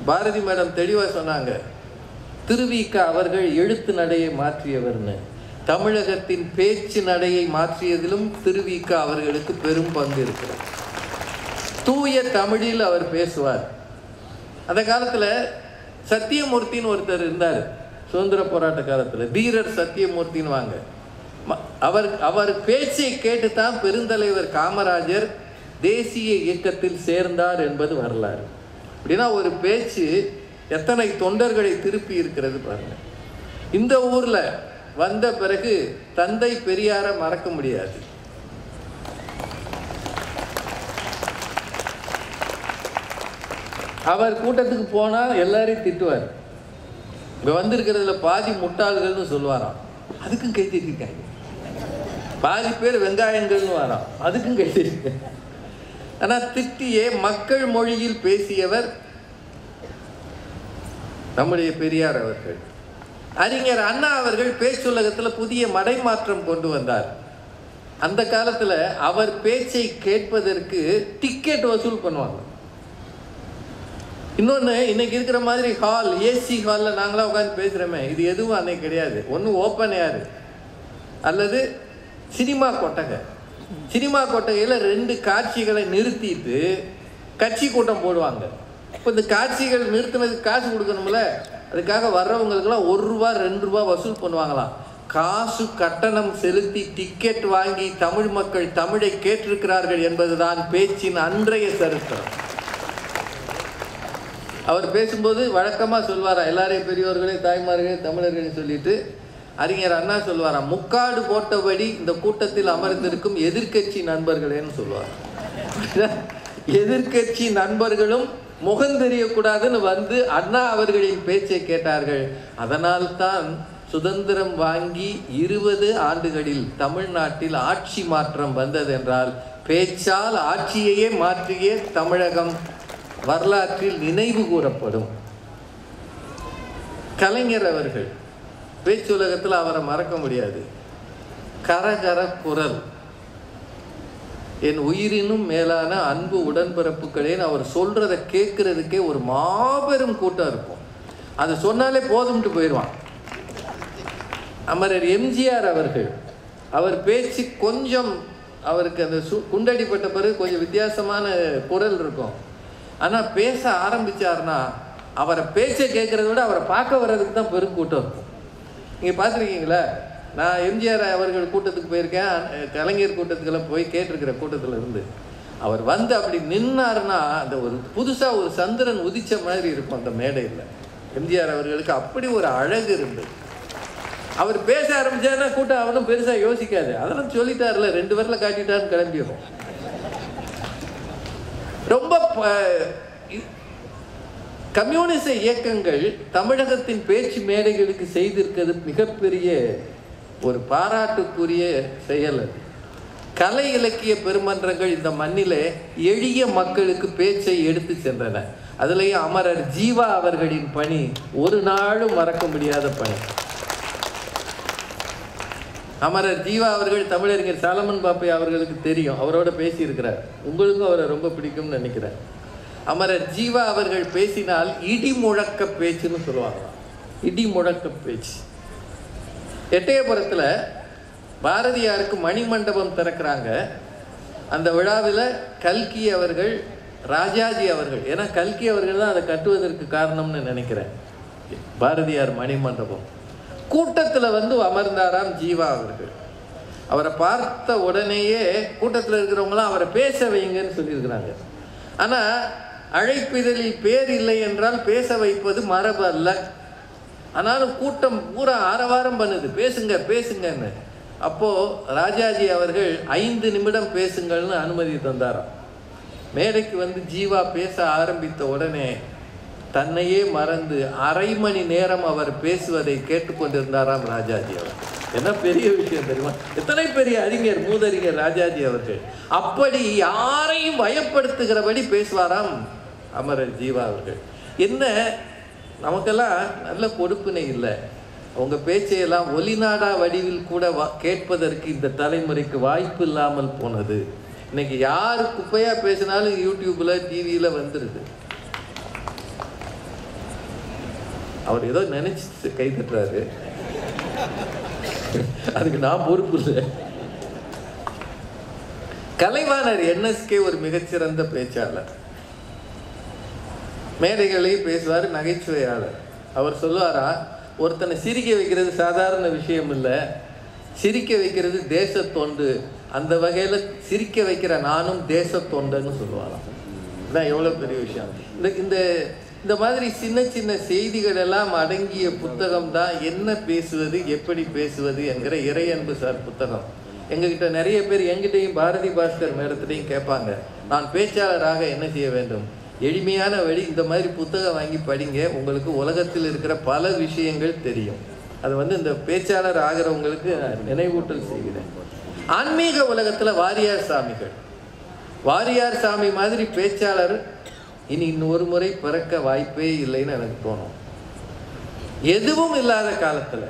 பாரதி மேடம் தெளிவாக சொன்னாங்க, திருவிக அவர்கள் எழுத்து நடையை மாற்றியவர்னு. தமிழகத்தின் பேச்சு நடையை மாற்றியதிலும் திருவிக அவர்களுக்கு பெரும் பங்கு இருக்கிறது. தூய தமிழில் அவர் பேசுவார். அந்த காலத்தில் சத்தியமூர்த்தின்னு ஒருத்தர் இருந்தார், சுதந்திர போராட்ட காலத்தில். வீரர் சத்தியமூர்த்தின்னு வாங்க. அவர் பேச்சை கேட்டுத்தான் பெருந்தலைவர் காமராஜர் தேசிய இயக்கத்தில் சேர்ந்தார் என்பது வரலாறு. அப்படின்னா ஒரு பேச்சு எத்தனை தொண்டர்களை திருப்பி இருக்கிறது பாருங்க. இந்த ஊர்ல வந்த பிறகு தந்தை பெரியாரை மறக்க முடியாது. அவர் கூட்டத்துக்கு போனால் எல்லாரையும் திட்டுவார். இங்கே வந்திருக்கிறதுல பாதி முட்டாள்கள்னு சொல்லுவாராம், அதுக்கும் கை தட்டிருக்காங்க. பாதி பேர் வெங்காயங்கள்னு வரான், அதுக்கும் கை தட்டிருக்காங்க. ஆனால் திட்டியே மக்கள் மொழியில் பேசியவர் நம்முடைய பெரியார் அவர்கள். அறிஞர் அண்ணா அவர்கள் பேச்சுலகத்தில் புதிய மடைமாற்றம் கொண்டு வந்தார். அந்த காலத்தில் அவர் பேச்சை கேட்பதற்கு டிக்கெட் வசூல் பண்ணுவாங்க. இன்னொன்று, இன்னைக்கு இருக்கிற மாதிரி ஹால், ஏசி ஹாலில் நாங்களாம் உட்காந்து பேசுகிறோமே, இது எதுவும் அன்னைக்கு கிடையாது. ஒன்று ஓப்பன் ஏர் அல்லது சினிமா கொட்டகை. சினிமா கொட்டகையில் 2 காட்சிகளை நிறுத்திட்டு கட்சி கூட்டம் போடுவாங்க. இப்போ இந்த காட்சிகள் நிறுத்தினதுக்கு காசு கொடுக்கணும்ல, அதுக்காக வர்றவங்களுக்கெல்லாம் 1 ரூபா 2 ரூபா வசூல் பண்ணுவாங்களாம். காசு கட்டணம் செலுத்தி டிக்கெட் வாங்கி தமிழ் மக்கள் தமிழை கேட்டிருக்கிறார்கள் என்பதுதான் பேச்சின் அன்றைய சரித்திரம். அவர் பேசும்போது வழக்கமாக சொல்வாரா, எல்லாரையும் பெரியோர்களே தாய்மார்களே தமிழர்களே சொல்லிட்டு, அறிஞர் அண்ணா சொல்வாரா, முக்காடு போட்டபடி இந்த கூட்டத்தில் அமர்ந்திருக்கும் எதிர்கட்சி நண்பர்களேன்னு சொல்லுவார். எதிர்கட்சி நண்பர்களும் முகம் தெரியக்கூடாதுன்னு அண்ணா அவர்களின் பேச்சை கேட்டார்கள். அதனால்தான் சுதந்திரம் வாங்கி 20 ஆண்டுகளில் தமிழ்நாட்டில் ஆட்சி மாற்றம் வந்தது என்றால், பேச்சால் ஆட்சியையே மாற்றிய தமிழகம் வரலாற்றில் நினைவு கூறப்படும். கலைஞர் அவர்கள் பேச்சுலகத்தில் அவரை மறக்க முடியாது. கரகர குரல், என் உயிரினும் மேலான அன்பு உடன்பிறப்புகளேன்னு அவர் சொல்றதை கேட்கறதுக்கே ஒரு மாபெரும் கூட்டம் இருக்கும். அதை சொன்னாலே போதும்ட்டு போயிடுவான். அமரர் எம்ஜிஆர் அவர்கள், அவர் பேச்சு கொஞ்சம், அவருக்கு அந்த குண்டடிப்பட்ட பிறகு கொஞ்சம் வித்தியாசமான குரல் இருக்கும். ஆனால் பேச ஆரம்பித்தார்னா அவரை பேச்சை கேட்குறத விட அவரை பார்க்க வர்றதுக்கு தான் பெருங்கூட்டம் இருக்கும். நீங்கள் பார்த்துருக்கீங்களா? நான் எம்ஜிஆர் அவர்கள் கூட்டத்துக்கு போயிருக்கேன், கலைஞர் கூட்டத்துக்கெல்லாம் போய் கேட்டிருக்கிற கூட்டத்தில் இருந்து அவர் வந்து அப்படி நின்னார்னா அந்த ஒரு புதுசாக ஒரு சந்திரன் உதிச்ச மாதிரி இருக்கும் அந்த மேடையில். எம்ஜிஆர் அவர்களுக்கு அப்படி ஒரு அழகு இருந்தது. அவர் பேச ஆரம்பிச்சாருன்னா கூட்டம் அவனும் பெருசாக யோசிக்காது, அதெல்லாம் சொல்லிட்டார்ல 2 பேரில் காட்டிட்டாருன்னு கிளம்பிடும். ரொம்ப கம்யூனிச இயக்கங்கள் தமிழகத்தின் பேச்சு மேடைகளுக்கு செய்திருக்கிறது மிகப்பெரிய ஒரு பாராட்டுக்குரிய செயல். அது கலை இலக்கிய பெருமன்றங்கள் இந்த மண்ணிலே எளிய மக்களுக்கு பேச்சை எடுத்து சென்றன. அதுலேயும் அமரர் ஜீவா அவர்களின் பணி ஒரு நாளும் மறக்க முடியாத பணி. அமரர் ஜீவா அவர்கள் தமிழறிஞர் சாலமன் பாப்பை அவர்களுக்கு தெரியும், அவரோட பேசியிருக்கிறார். உங்களுக்கும் அவரை ரொம்ப பிடிக்கும்னு நினைக்கிறேன். அமரர் ஜீவா அவர்கள் பேசினால் இடி முழக்க பேச்சுன்னு சொல்லுவாங்க. இடி முழக்க பேச்சு. எட்டயபுரத்தில் பாரதியாருக்கு மணிமண்டபம் திறக்கிறாங்க. அந்த விழாவில் கல்கி அவர்கள், ராஜாஜி அவர்கள், ஏன்னா கல்கி அவர்கள் தான் அதை கட்டுவதற்கு காரணம்னு நினைக்கிறேன். பாரதியார் மணிமண்டபம் கூட்டத்தில் வந்து அமர்ந்தாராம் ஜீவா அவர்கள். அவரை பார்த்த உடனேயே கூட்டத்தில் இருக்கிறவங்களாம் அவரை பேச வைங்கன்னு சொல்லியிருக்கிறாங்க. ஆனால் அழைப்பிதழில் பேர் இல்லை என்றால் பேச வைப்பது மரபு அல்ல. ஆனாலும் கூட்டம் பூரா ஆரவாரம் பண்ணுது, பேசுங்க பேசுங்கன்னு. அப்போது ராஜாஜி அவர்கள் 5 நிமிடம் பேசுங்கள்னு அனுமதி தந்தாராம். மேடைக்கு வந்து ஜீவா பேச ஆரம்பித்த உடனே தன்னையே மறந்து அரை மணி நேரம் அவர் பேசுவதை கேட்டுக்கொண்டிருந்தாராம் ராஜாஜி அவர். என்ன பெரிய விஷயம் தெரியுமா? எத்தனை பெரிய அறிஞர், மூதறிஞர் ராஜாஜி அவர்கள். அப்படி யாரையும் பயப்படுத்துகிறபடி பேசுவாராம் அமரர் ஜீவா அவர்கள். என்ன நமக்கெல்லாம் நல்ல கொடுப்பினை இல்லை. அவங்க பேச்சையெல்லாம் ஒலிநாடா வடிவில் கூட கேட்பதற்கு இந்த தலைமுறைக்கு வாய்ப்பு இல்லாமல் போனது. இன்னைக்கு யார் குப்பையாக பேசினாலும் யூடியூப்ல டிவியில் வந்துடுது. அவர் ஏதோ நினைச்சு கை தட்டுறாரு, அதுக்கு நான் பொறுப்பு இல்லை. கலைவாணர் NSK ஒரு மிகச்சிறந்த பேச்சாளர், மேடைகளையும் பேசுவார், நகைச்சுவையாளர். அவர் சொல்லுவாரா, ஒருத்தனை சிரிக்க வைக்கிறது சாதாரண விஷயம் இல்லை, சிரிக்க வைக்கிறது தேச தொண்டு. அந்த வகையில் சிரிக்க வைக்கிற நானும் தேச தொண்டுன்னு சொல்லுவாராம். இதான் எவ்வளோ பெரிய விஷயம். இந்த மாதிரி சின்ன சின்ன செய்திகள் எல்லாம் அடங்கிய புத்தகம் தான் என்ன பேசுவது எப்படி பேசுவது என்கிற இறையன்பு சார் புத்தகம். எங்ககிட்ட நிறைய பேர், எங்கிட்டையும் பாரதி பாஸ்கர் மேடத்திலையும் கேட்பாங்க, நான் பேச்சாளராக என்ன செய்ய வேண்டும்? எளிமையான வழி, இந்த மாதிரி புத்தகம் வாங்கி படிங்க, உங்களுக்கு உலகத்தில் இருக்கிற பல விஷயங்கள் தெரியும். அது வந்து இந்த பேச்சாளர் ஆகிறவங்களுக்கு நினைவூட்டல் செய்கிறேன். ஆன்மீக உலகத்தில் வாரியார் சாமிகள், வாரியார் சாமி மாதிரி பேச்சாளர் இனி இன்னொரு முறை பிறக்க வாய்ப்பே இல்லைன்னு எனக்கு தோணும். எதுவும் இல்லாத காலத்தில்,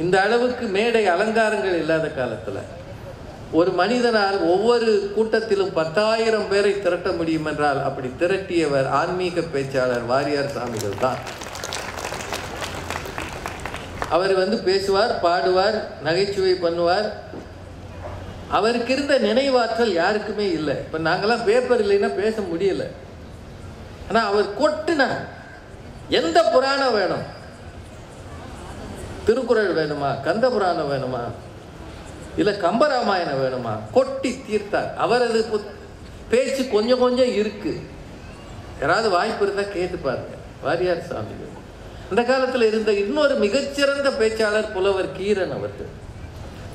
இந்த அளவுக்கு மேடை அலங்காரங்கள் இல்லாத காலத்தில், ஒரு மனிதனால் ஒவ்வொரு கூட்டத்திலும் 10,000 பேரை திரட்ட முடியும் என்றால் அப்படி திரட்டியவர் ஆன்மீக பேச்சாளர் வாரியார் சாமிகள் தான். அவர் வந்து பேசுவார், பாடுவார், நகைச்சுவை பண்ணுவார். அவருக்கு இருந்த நினைவாற்றல் யாருக்குமே இல்லை. இப்போ நாங்கள்லாம் பேப்பர் இல்லைன்னா பேச முடியலை. ஆனால் அவர் கொட்டினார். எந்த புராணம் வேணும்? திருக்குறள் வேணுமா, கந்த புராணம் வேணுமா, இல்லை கம்பராமாயணம் வேணுமா, கொட்டி தீர்த்தார். அவரது பேச்சு கொஞ்சம் கொஞ்சம் இருக்கு, யாராவது வாய்ப்பு இருந்தால் கேட்டு பாருங்க. வாரியார் சாமிகள். அந்த காலத்தில் இருந்த இன்னொரு மிகச்சிறந்த பேச்சாளர் புலவர் கீரன் அவர்கள்.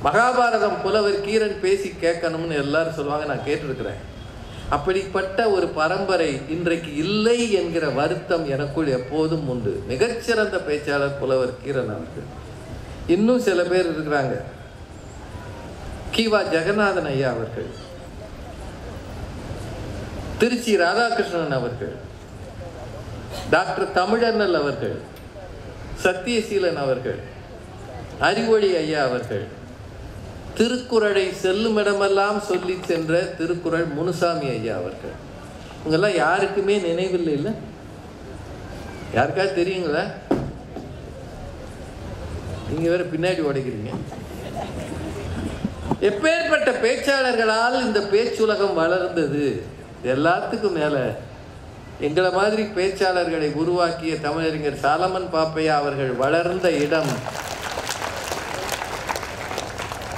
மகாபாரதம் புலவர் கீரன் பேசி கேட்கணும்னு எல்லாரும் சொல்லுவாங்க, நான் கேட்டிருக்கிறேன். அப்படிப்பட்ட ஒரு பரம்பரை இன்றைக்கு இல்லை என்கிற வருத்தம் எனக்குள் எப்போதும் உண்டு. மிகச்சிறந்த பேச்சாளர் புலவர் கீரன் அவர்கள். இன்னும் சில பேர் இருக்கிறாங்க. கீவா ஜெகநாதன் ஐயா அவர்கள், திருச்சி ராதாகிருஷ்ணன் அவர்கள், டாக்டர் தமிழண்ணல் அவர்கள், சத்தியசீலன் அவர்கள், அறிவொளி ஐயா அவர்கள், திருக்குறளை செல்லுமிடமெல்லாம் சொல்லி சென்ற திருக்குறள் முனுசாமி ஐயா அவர்கள். இவங்கெல்லாம் யாருக்குமே நினைவில்லை. இல்லை, யாருக்காவது தெரியுங்களா? நீங்க வேற பின்னாடி உடைக்கிறீங்க. எப்பேற்பட்ட பேச்சாளர்களால் இந்த பேச்சுலகம் வளர்ந்தது. எல்லாத்துக்கும் மேல எங்களை மாதிரி பேச்சாளர்களை உருவாக்கிய தமிழறிஞர் சாலமன் பாப்பையா அவர்கள் வளர்ந்த இடம்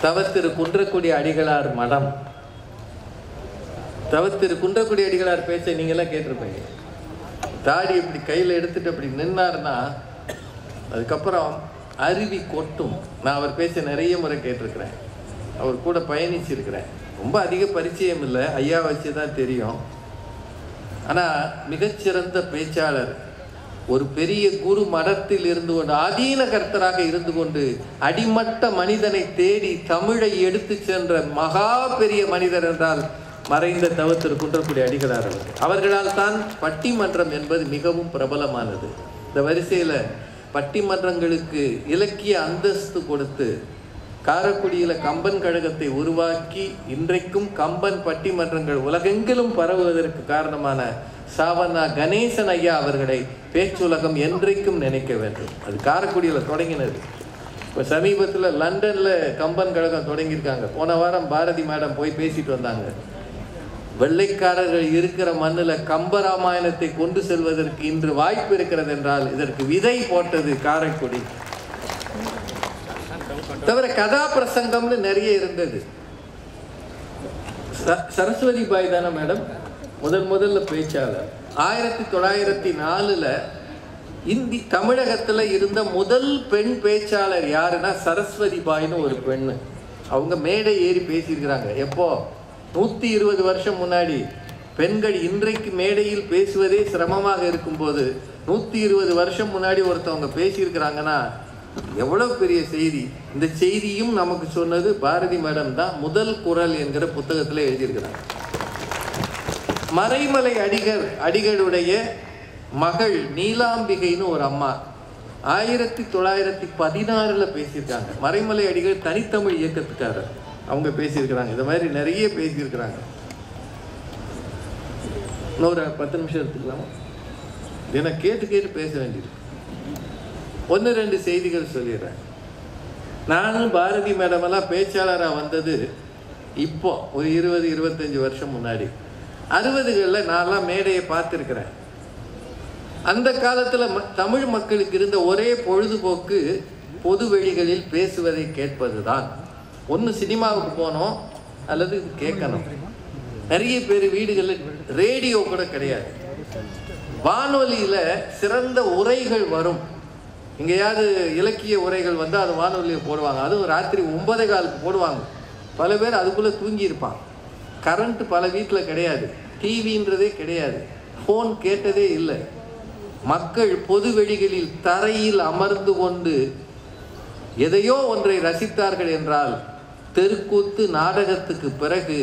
தவத்திரு குன்றக்குடி அடிகளார் மடம். தவத்திரு குன்றக்குடி அடிகளார் பேச்சை நீங்களாம் கேட்டிருப்பீங்க. தாடி இப்படி கையில் எடுத்துட்டு அப்படி நின்னார்னா அதுக்கப்புறம் அருவி கொட்டும். நான் அவர் பேச்ச நிறைய முறை கேட்டிருக்கிறேன், அவர் கூட பயணிச்சிருக்கிறேன். ரொம்ப அதிக பரிச்சயம் இல்லை, ஐயா வச்சு தான் தெரியும். ஆனால் மிகச்சிறந்த பேச்சாளர். ஒரு பெரிய குரு மடத்தில் இருந்து கொண்டு ஆதீன கர்த்தராக இருந்து கொண்டு அடிமட்ட மனிதனை தேடி தமிழை எடுத்து சென்ற மகா பெரிய மனிதர் என்றால் மறைந்த தவத்திரு குன்றக்குடி அடிகளார் அவர்களால் தான் பட்டிமன்றம் என்பது மிகவும் பிரபலமானது. இந்த வரிசையில் பட்டிமன்றங்களுக்கு இலக்கிய அந்தஸ்து கொடுத்து காரைக்குடியில் கம்பன் கழகத்தை உருவாக்கி இன்றைக்கும் கம்பன் பட்டிமன்றங்கள் உலகெங்கிலும் பரவுவதற்கு காரணமான சாவண்ணா கணேசன் ஐயா அவர்களை பேச்சுலகம் என்றைக்கும் நினைக்க வேண்டும். அது காரைக்குடியில் தொடங்கினது. இப்போ சமீபத்தில் லண்டனில் கம்பன் கழகம் தொடங்கியிருக்காங்க. போன வாரம் பாரதி மேடம் போய் பேசிட்டு வந்தாங்க. வெள்ளைக்காரர்கள் இருக்கிற மண்ணில் கம்பராமாயணத்தை கொண்டு செல்வதற்கு இன்று வாய்ப்பு இருக்கிறது என்றால் இதற்கு விதை போட்டது காரைக்குடி. தவிர கதா பிரசங்கம்னு நிறைய இருந்தது. சரஸ்வதி பாய் தானே மேடம் முதல்ல பேச்சாளர். 1904 இந்தி தமிழகத்தில் இருந்த முதல் பெண் பேச்சாளர் யாருன்னா சரஸ்வதி பாய்னு ஒரு பெண்ணு. அவங்க மேடை ஏறி பேசியிருக்கிறாங்க. எப்போ 120 வருஷம் முன்னாடி. பெண்கள் இன்றைக்கு மேடையில் பேசுவதே சிரமமாக இருக்கும்போது 120 வருஷம் முன்னாடி ஒருத்தவங்க பேசியிருக்கிறாங்கன்னா எவ்வளவு பெரிய செய்தி. இந்த செய்தியும் நமக்கு சொன்னது பாரதி மேடம் தான். முதல் குரல் என்கிற புத்தகத்தில் எழுதியிருக்கிறாங்க. மறைமலை அடிகளுடைய மகள் நீலாம்பிகைன்னு ஒரு அம்மா 1916 பேசியிருக்காங்க. மறைமலை அடிகள் தனித்தமிழ் இயக்கத்துக்காரர். அவங்க பேசியிருக்கிறாங்க. இந்த மாதிரி நிறைய பேசியிருக்கிறாங்க. இன்னொரு 10 நிமிஷம் எடுத்துக்கலாமா? ஏன்னா கேட்டு பேச வேண்டியது. 1-2 செய்திகள் சொல்லிடுறேன். நானும் பாரதி மேடமெல்லாம் பேச்சாளராக வந்தது இப்போ ஒரு 20-25 வருஷம் முன்னாடி. 60களில் நான்லாம் மேடையை பார்த்துருக்கிறேன். அந்த காலத்தில் தமிழ் மக்களுக்கு இருந்த ஒரே பொழுதுபோக்கு பொது வெளிகளில் பேசுவதை கேட்பது தான். ஒன்று சினிமாவுக்கு போனோம் அல்லது கேட்கணும். நிறைய பேர் வீடுகளில் ரேடியோ கூட கிடையாது. வானொலியில் சிறந்த உரைகள் வரும். எங்கேயாவது இலக்கிய உரைகள் வந்து அது வானொலியை போடுவாங்க. அதுவும் ராத்திரி 9:15 போடுவாங்க. பல பேர் அதுக்குள்ளே தூங்கியிருப்பான். கரண்ட் பல வீட்டில் கிடையாது, டிவின்றதே கிடையாது, ஃபோன் கேட்டதே இல்லை. மக்கள் பொது வெளிகளில் தரையில் அமர்ந்து கொண்டு எதையோ ஒன்றை ரசித்தார்கள் என்றால் தெருக்கூத்து நாடகத்துக்கு பிறகு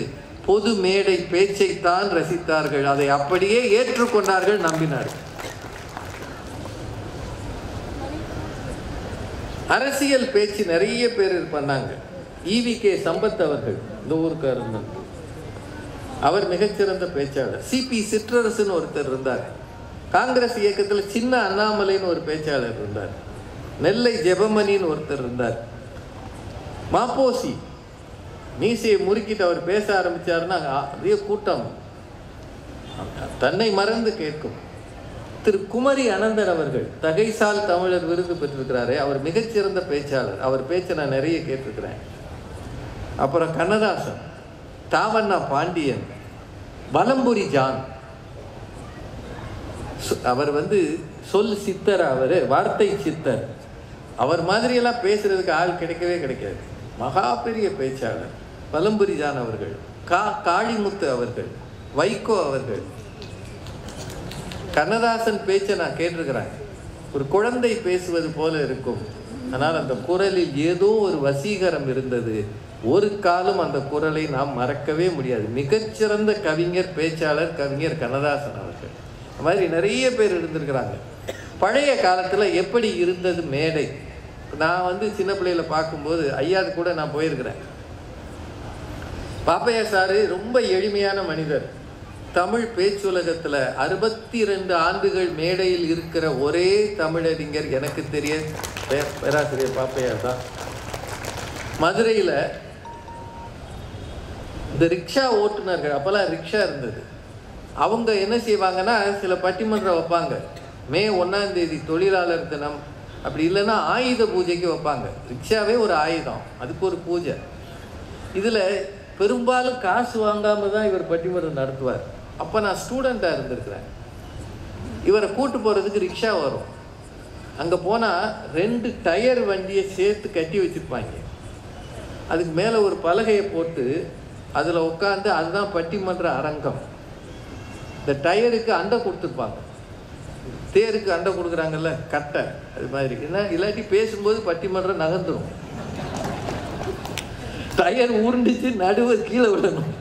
பொது மேடை பேச்சைத்தான் ரசித்தார்கள். அதை அப்படியே ஏற்றுக்கொண்டார்கள், நம்பினார்கள். அரசியல் பேச்சு நிறைய பேர் பண்ணாங்க. ஈவி.கே. சம்பத் அவர்கள் இந்த ஊருக்காரர். அவர் மிகச்சிறந்த பேச்சாளர். சிபி சிற்றரசுன்னு ஒருத்தர் இருந்தார். காங்கிரஸ் இயக்கத்தில் சின்ன அண்ணாமலைன்னு ஒரு பேச்சாளர் இருந்தார். நெல்லை ஜெபமணின்னு ஒருத்தர் இருந்தார். மாப்போசி மீசையை முறுக்கிட்டு அவர் பேச ஆரம்பித்தார்னா நிறைய கூட்டம் தன்னை மறந்து கேட்கும். திரு குமரி அனந்தன் அவர்கள் தகைசால் தமிழர் விருது பெற்றிருக்கிறாரே, அவர் மிகச்சிறந்த பேச்சாளர். அவர் பேச்சை நான் நிறைய கேட்டிருக்கிறேன். அப்புறம் கண்ணதாசன், தாவண்ணா பாண்டியன், வலம்புரி ஜான். அவர் சொல் சித்தர், அவர் வார்த்தை சித்தர். அவர் மாதிரியெல்லாம் பேசுறதுக்கு ஆள் கிடைக்கவே கிடைக்காது. மகா பெரிய பேச்சாளர் வலம்புரி ஜான் அவர்கள், காளிமுத்து அவர்கள், வைகோ அவர்கள். கண்ணதாசன் பேச்சை நான் கேட்டிருக்கிறேன். ஒரு குழந்தை பேசுவது போல இருக்கும். ஆனால் அந்த குரலில் ஏதோ ஒரு வசீகரம் இருந்தது. ஒரு காலம் அந்த குரலை நாம் மறக்கவே முடியாது. மிகச்சிறந்த கவிஞர், பேச்சாளர், கவிஞர் கண்ணதாசன் அவர்கள். அது மாதிரி நிறைய பேர் இருந்திருக்கிறாங்க. பழைய காலத்தில் எப்படி இருந்தது மேடை? நான் சின்ன பிள்ளையில பார்க்கும்போது ஐயாது கூட நான் போயிருக்கிறேன். பாப்பையா சாரு ரொம்ப எளிமையான மனிதர். தமிழ் பேச்சுலகத்தில் 62 ஆண்டுகள் மேடையில் இருக்கிற ஒரே தமிழறிஞர் எனக்கு தெரிய பேராசிரியர் பாப்பையார் தான். மதுரையில் இந்த ரிக்ஷா ஓட்டுநர்கள், அப்போல்லாம் ரிக்ஷா இருந்தது, அவங்க என்ன செய்வாங்கன்னா சில பட்டிமன்றம் வைப்பாங்க. மே 1ஆம் தேதி தொழிலாளர் தினம், அப்படி இல்லைன்னா ஆயுத பூஜைக்கு வைப்பாங்க. ரிக்ஷாவே ஒரு ஆயுதம், அதுக்கு ஒரு பூஜை. இதில் பெரும்பாலும் காசு வாங்காமல் தான் இவர் பட்டிமன்றம் நடத்துவார். அப்போ நான் ஸ்டூடெண்ட்டாக இருந்திருக்கிறேன். இவரை கூட்டு போகிறதுக்கு ரிக்ஷா வரும். அங்கே போனால் 2 டயர் வண்டியை சேர்த்து கட்டி வச்சுருப்பாங்க. அதுக்கு மேலே ஒரு பலகையை போட்டு அதில் உட்காந்து, அதுதான் பட்டிமன்ற அரங்கம். இந்த டயருக்கு அண்டை கொடுத்துருப்பாங்க, தேருக்கு அண்டை கொடுக்குறாங்கல்ல கட்டை, அது மாதிரி. என்ன இல்லாட்டி பேசும்போது பட்டிமன்றம் நகர்ந்துடும். டயர் உருண்டுச்சு, நடுவர் கீழே விடணும்.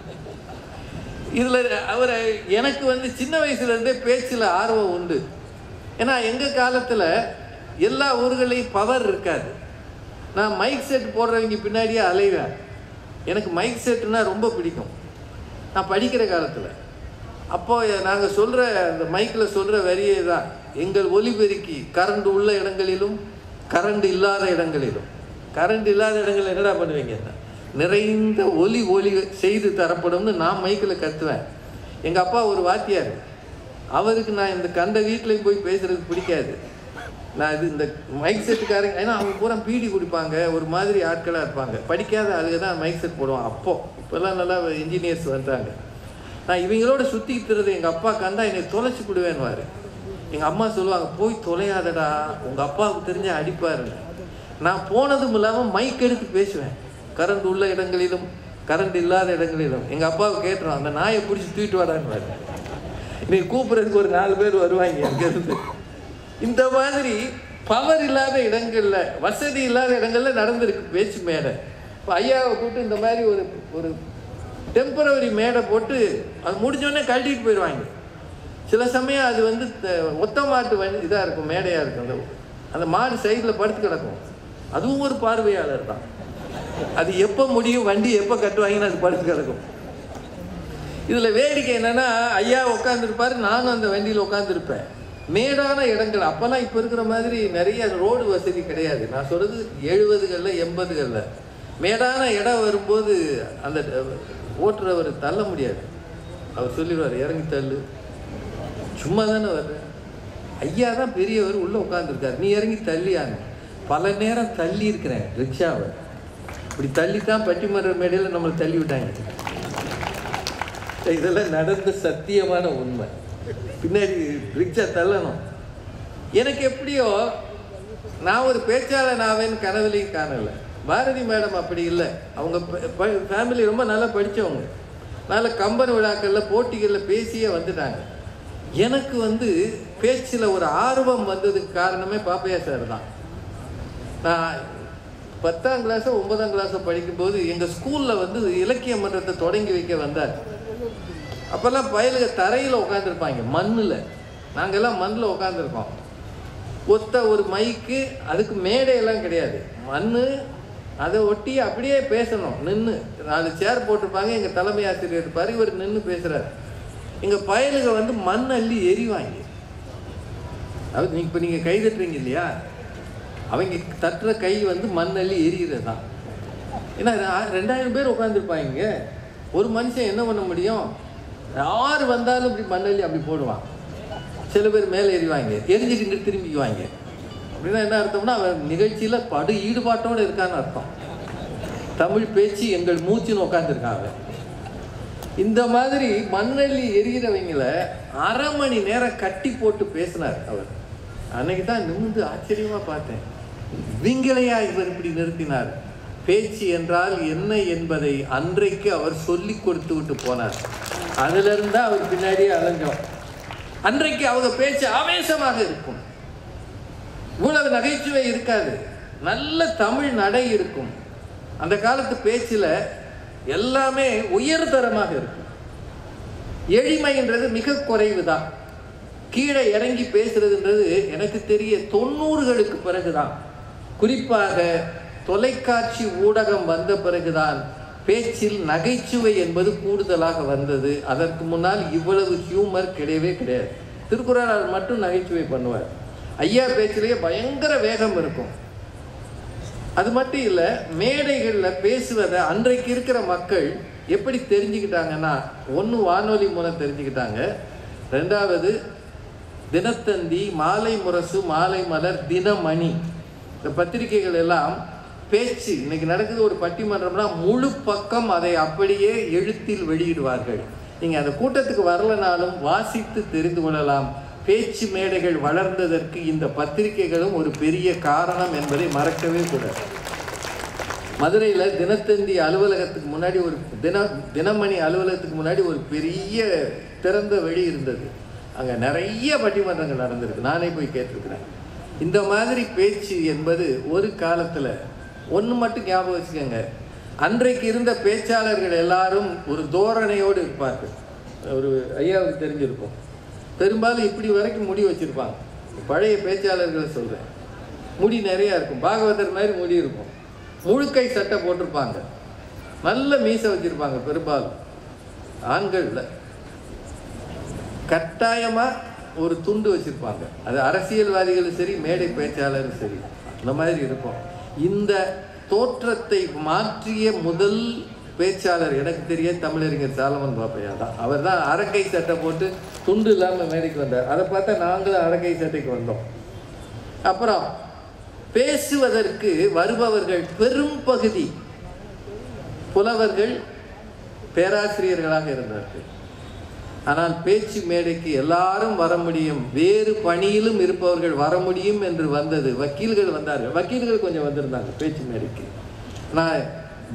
இதில் அவரை எனக்கு சின்ன வயசுலேருந்தே பேச்சில் ஆர்வம் உண்டு. ஏன்னா எங்கள் காலத்தில் எல்லா ஊர்களையும் பவர் இருக்காது. நான் மைக் செட் போடுறவங்க பின்னாடியே அலைவேன். எனக்கு மைக் செட்டுனா ரொம்ப பிடிக்கும். நான் படிக்கிற காலத்தில் அப்போது நாங்கள் சொல்கிற அந்த மைக்கில் சொல்கிற வரியே தான், எங்கள் ஒலிபெருக்கி கரண்ட் உள்ள இடங்களிலும் கரண்ட் இல்லாத இடங்களிலும். கரண்ட் இல்லாத இடங்களில் என்னடா பண்ணுவீங்க, நிறைந்த ஒலி செய்து தரப்படும்னு நான் மைக்கில் கத்துவேன். எங்கள் அப்பா ஒரு வாத்தியார், அவருக்கு நான் இந்த கண்ட வீட்லேயும் போய் பேசுகிறதுக்கு பிடிக்காது. நான் இந்த மைக் செட்டுக்காரங்க, ஏன்னா அவங்க பூரா பீடி குடிப்பாங்க, ஒரு மாதிரி ஆட்களாக இருப்பாங்க, படிக்காத அதுக்கு தான் மைக் செட் போடுவான். இப்போல்லாம் நல்லா இன்ஜினியர்ஸ் வந்துட்டாங்க. நான் இவங்களோட சுற்றிக்கிறது எங்கள் அப்பா கண்டா என்னை தொலைச்சி விடுவேன்னுவார். எங்கள் அம்மா சொல்லுவாங்க, போய் தொலையாதடா, உங்கள் அப்பாவுக்கு தெரிஞ்ச அடிப்பாருன்னு. நான் போனதும் இல்லாமல் மைக் எடுத்து பேசுவேன், கரண்ட் உள்ள இடங்களிலும் கரண்ட் இல்லாத இடங்களிலும். எங்கள் அப்பாவுக்கு கேட்டுருவோம், அந்த நாயை பிடிச்சி தூக்கிட்டு வரான்னு. நீ கூப்பிட்றதுக்கு ஒரு 4 பேர் வருவாங்க அங்கேருந்து. இந்த மாதிரி பவர் இல்லாத இடங்களில், வசதி இல்லாத இடங்களில் நடந்திருக்கு பேச்சு மேடை. இப்போ ஐயாவை கூப்பிட்டு இந்த மாதிரி ஒரு டெம்பரவரி மேடை போட்டு அது முடிஞ்சோடனே கழட்டிட்டு போயிடுவாங்க. சில சமயம் அது ஒத்த மாட்டு இதாக இருக்கும், மேடையாக இருக்கும். அந்த மாடு சைடில் படுத்து கிடக்கும். அதுவும் ஒரு பார்வையாளர் தான். அது எப்போ முடியும், வண்டி எப்போ கட்டுவாங்கன்னு அது படுத்து கிடக்கும். இதில் வேடிக்கை என்னென்னா, ஐயா உட்காந்துருப்பார், நானும் அந்த வண்டியில் உட்காந்துருப்பேன். மேடான இடங்கள் அப்போல்லாம் இப்போ இருக்கிற மாதிரி நிறைய ரோடு வசதி கிடையாது. நான் சொல்கிறது 70களில் 80களில் மேடான இடம் வரும்போது அந்த ஓட்டுறவர் தள்ள முடியாது. அவர் சொல்லிடுவார், இறங்கி தள்ளு, சும்மா தானே வர்ற. ஐயா தான் பெரியவர், உள்ளே உட்காந்துருக்கார், நீ இறங்கி தள்ளியான்னு. பல நேரம் தள்ளி இருக்கிறேன் ரிக்ஷாவை. இப்படி தள்ளித்தான் பட்டிமன்ற மேடையில் நம்மளை தள்ளி விட்டாங்க. இதெல்லாம் நடந்த சத்தியமான உண்மை. பின்னாடி ரிக்ஷா தள்ளணும். எனக்கு எப்படியோ நான் ஒரு பேச்சாளன் ஆவேன்னு கனவுலையும் காணலை. பாரதி மேடம் அப்படி இல்லை. அவங்க ஃபேமிலி ரொம்ப நல்லா படித்தவங்க, நல்ல கம்பன் விழாக்களில் போட்டிகளில் பேசியே வந்துட்டாங்க. எனக்கு பேச்சில் ஒரு ஆர்வம் வந்ததுக்கு காரணமே பாப்பையா சார் தான். நான் 10ஆம் கிளாஸோ 9ஆம் கிளாஸோ படிக்கும்போது எங்கள் ஸ்கூலில் இலக்கிய மன்றத்தை தொடங்கி வைக்க வந்தார். அப்போல்லாம் பயலுக தரையில் உட்காந்துருப்பாங்க, மண்ணில். நாங்கள்லாம் மண்ணில் உட்காந்துருக்கோம். ஒத்த ஒரு மைக்கு, அதுக்கு மேடையெல்லாம் கிடையாது, மண், அதை ஒட்டி அப்படியே பேசணும். நின்று 4 சேர் போட்டிருப்பாங்க, எங்கள் தலைமை ஆசிரியர் இருப்பார், இவர் நின்று பேசுகிறார். எங்கள் பயலுக மண் அள்ளி எறிவாங்க. அது இப்போ நீங்கள் கை தட்டுறீங்க இல்லையா, அவங்க தட்டுற கை மண் அள்ளி எரிகிறது தான். ஏன்னா 2000 பேர் உட்காந்துருப்பாங்க. ஒரு மனுஷன் என்ன பண்ண முடியும்? 6 வந்தாலும் இப்படி மண்ணள்ளி அப்படி போடுவான். சில பேர் மேலே எறிவாங்க, எரிஞ்சிட்டு இங்கே திரும்பிக்குவாங்க. அப்படின்னா என்ன அர்த்தம்னா, அவன் நிகழ்ச்சியில் படு ஈடுபாட்டோடு இருக்கான்னு அர்த்தம். தமிழ் பேச்சு எங்கள் மூச்சுன்னு உட்காந்துருக்காங்க. இந்த மாதிரி மண்ணள்ளி எரிகிறவங்களை 1/2 மணி நேரம் கட்டி போட்டு பேசினார் அவர். அன்னைக்கு தான் நிமிர்ந்து ஆச்சரியமாக பார்த்தேன், இவங்களையா இவர் இப்படி நிறுத்தினார்? பேச்சு என்றால் என்ன என்பதை அன்றைக்கு அவர் சொல்லி கொடுத்து விட்டு போனார். அதிலிருந்து அவர் பின்னாடியே அலைஞ்சோம். அன்றைக்கு அவங்க பேச்சு ஆவேசமாக இருக்கும், இவ்வளவு நகைச்சுவை இருக்காது, நல்ல தமிழ் நடை இருக்கும். அந்த காலத்து பேச்சில் எல்லாமே உயர்தரமாக இருக்கும். எளிமைன்றது மிக குறைவு தான். கீழே இறங்கி பேசுறதுன்றது எனக்கு தெரிய 90களுக்கு பிறகுதான், குறிப்பாக தொலைக்காட்சி ஊடகம் வந்த பிறகுதான் பேச்சில் நகைச்சுவை என்பது கூடுதலாக வந்தது. அதற்கு முன்னால் இவ்வளவு ஹியூமர் கிடையவே கிடையாது. திருக்குறளார் மட்டும் நகைச்சுவை பண்ணுவார். ஐயா பேச்சிலேயே பயங்கர வேகம் இருக்கும். அது மட்டும் இல்லை, மேடைகளில் பேசுவதை அன்றைக்கு இருக்கிற மக்கள் எப்படி தெரிஞ்சுக்கிட்டாங்கன்னா, ஒன்று வானொலி மூலம் தெரிஞ்சுக்கிட்டாங்க, ரெண்டாவது தினத்தந்தி, மாலை முரசு, மாலை மலர், தினமணி, இந்த பத்திரிகைகள் எல்லாம் பேச்சு இன்னைக்கு நடக்குது ஒரு பட்டிமன்றம்னா முழு பக்கம் அதை அப்படியே எழுத்தில் வெளியிடுவார்கள். நீங்கள் அந்த கூட்டத்துக்கு வரலனாலும் வாசித்து தெரிந்து கொள்ளலாம். பேச்சு மேடைகள் வளர்ந்ததற்கு இந்த பத்திரிகைகளும் ஒரு பெரிய காரணம் என்பதை மறக்கவே கூடாது. மதுரையில் தினத்தந்தி அலுவலகத்துக்கு முன்னாடி ஒரு தினமணி அலுவலகத்துக்கு முன்னாடி ஒரு பெரிய திறந்த வெளி இருந்தது. அங்கே நிறைய பட்டிமன்றங்கள் நடந்திருக்கு. நானே போய் கேட்டிருக்கிறேன். இந்த மாதிரி பேச்சு என்பது ஒரு காலத்தில் ஒன்று மட்டும் ஞாபகம் வச்சுக்கோங்க, அன்றைக்கு இருந்த பேச்சாளர்கள் எல்லாரும் ஒரு தோரணையோடு இருப்பார்கள். ஒரு ஐயாவுக்கு தெரிஞ்சிருக்கும், பெரும்பாலும் இப்படி வரைக்கும் முடி வச்சுருப்பாங்க. பழைய பேச்சாளர்களை சொல்கிறேன், முடி நிறையா இருக்கும், பாகவதர் மாதிரி முடி இருக்கும், முழுக்கை சட்டை போட்டிருப்பாங்க, நல்ல மீசை வச்சுருப்பாங்க. பெரும்பாலும் ஆண்களில் கட்டாயமாக ஒரு துண்டு வச்சுருப்பாங்க. அது அரசியல்வாதிகளும் சரி, மேடை பேச்சாளரும் சரி, அந்த மாதிரி இருக்கும். இந்த தோற்றத்தை மாற்றிய முதல் பேச்சாளர் எனக்கு தெரிய தமிழறிஞர் சாலமன் பாப்பையா தான். அவர் தான் அரக்கை சட்டை போட்டு துண்டு இல்லாமல் மேடைக்கு வந்தார். அதை பார்த்தா நாங்களும் அரக்கை சட்டைக்கு வந்தோம். அப்புறம் பேசுவதற்கு வருபவர்கள் பெரும் பகுதி புலவர்கள், பேராசிரியர்களாக இருந்தார்கள். ஆனால் பேச்சு மேடைக்கு எல்லாரும் வர முடியும், வேறு பணியிலும் இருப்பவர்கள் வர முடியும் என்று வந்தது. வக்கீல்கள் வந்தார்கள், வக்கீல்கள் கொஞ்சம் வந்திருந்தாங்க பேச்சு மேடைக்கு. ஆனால்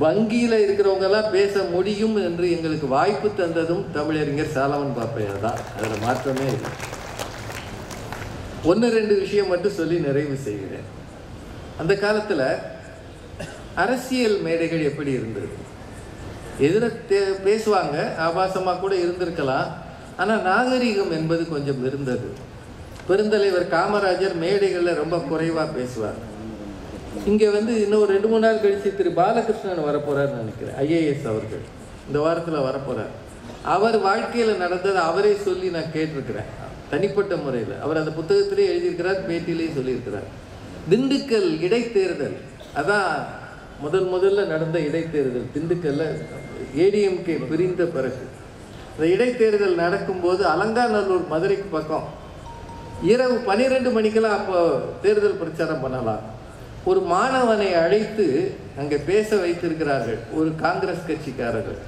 வங்கியில் இருக்கிறவங்கெல்லாம் பேச முடியும் என்று எங்களுக்கு வாய்ப்பு தந்ததும் தமிழறிஞர் சாலமன் பாப்பையா தான். அதில் மாற்றமே இல்லை. ஒன்று ரெண்டு விஷயம் மட்டும் சொல்லி நிறைவு செய்கிறேன். அந்த காலத்தில் அரசியல் மேடைகள் எப்படி இருந்தது? எதிர பேசுவாங்க, ஆபாசமாக கூட இருந்திருக்கலாம், ஆனால் நாகரிகம் என்பது கொஞ்சம் இருந்தது. பெருந்தலைவர் காமராஜர் மேடைகளில் ரொம்ப குறைவாக பேசுவார். இங்கே இன்னும் 2-3 நாள் கழித்து திரு பாலகிருஷ்ணன் வரப்போகிறார்னு நினைக்கிறேன், ஐஏஎஸ் அவர்கள் இந்த வாரத்தில் வரப்போகிறார். அவர் வாழ்க்கையில் நடந்ததை அவரே சொல்லி நான் கேட்டிருக்கிறேன் தனிப்பட்ட முறையில். அவர் அந்த புத்தகத்திலே எழுதியிருக்கிறார், பேட்டியிலேயே சொல்லியிருக்கிறார். திண்டுக்கல் இடைத்தேர்தல், அதான் முதல்ல நடந்த இடைத்தேர்தல் திண்டுக்கல்ல, ஏடிஎம்கே பிரிந்த பிறகு இந்த இடைத்தேர்தல் நடக்கும்போது அலங்காநல்லூர் மதுரைக்கு பக்கம் இரவு 12 மணிக்கெல்லாம் அப்போ தேர்தல் பிரச்சாரம் பண்ணலாம். ஒரு மாணவனை அழைத்து அங்கே பேச வைத்திருக்கிறார்கள் ஒரு காங்கிரஸ் கட்சிக்காரர்கள்.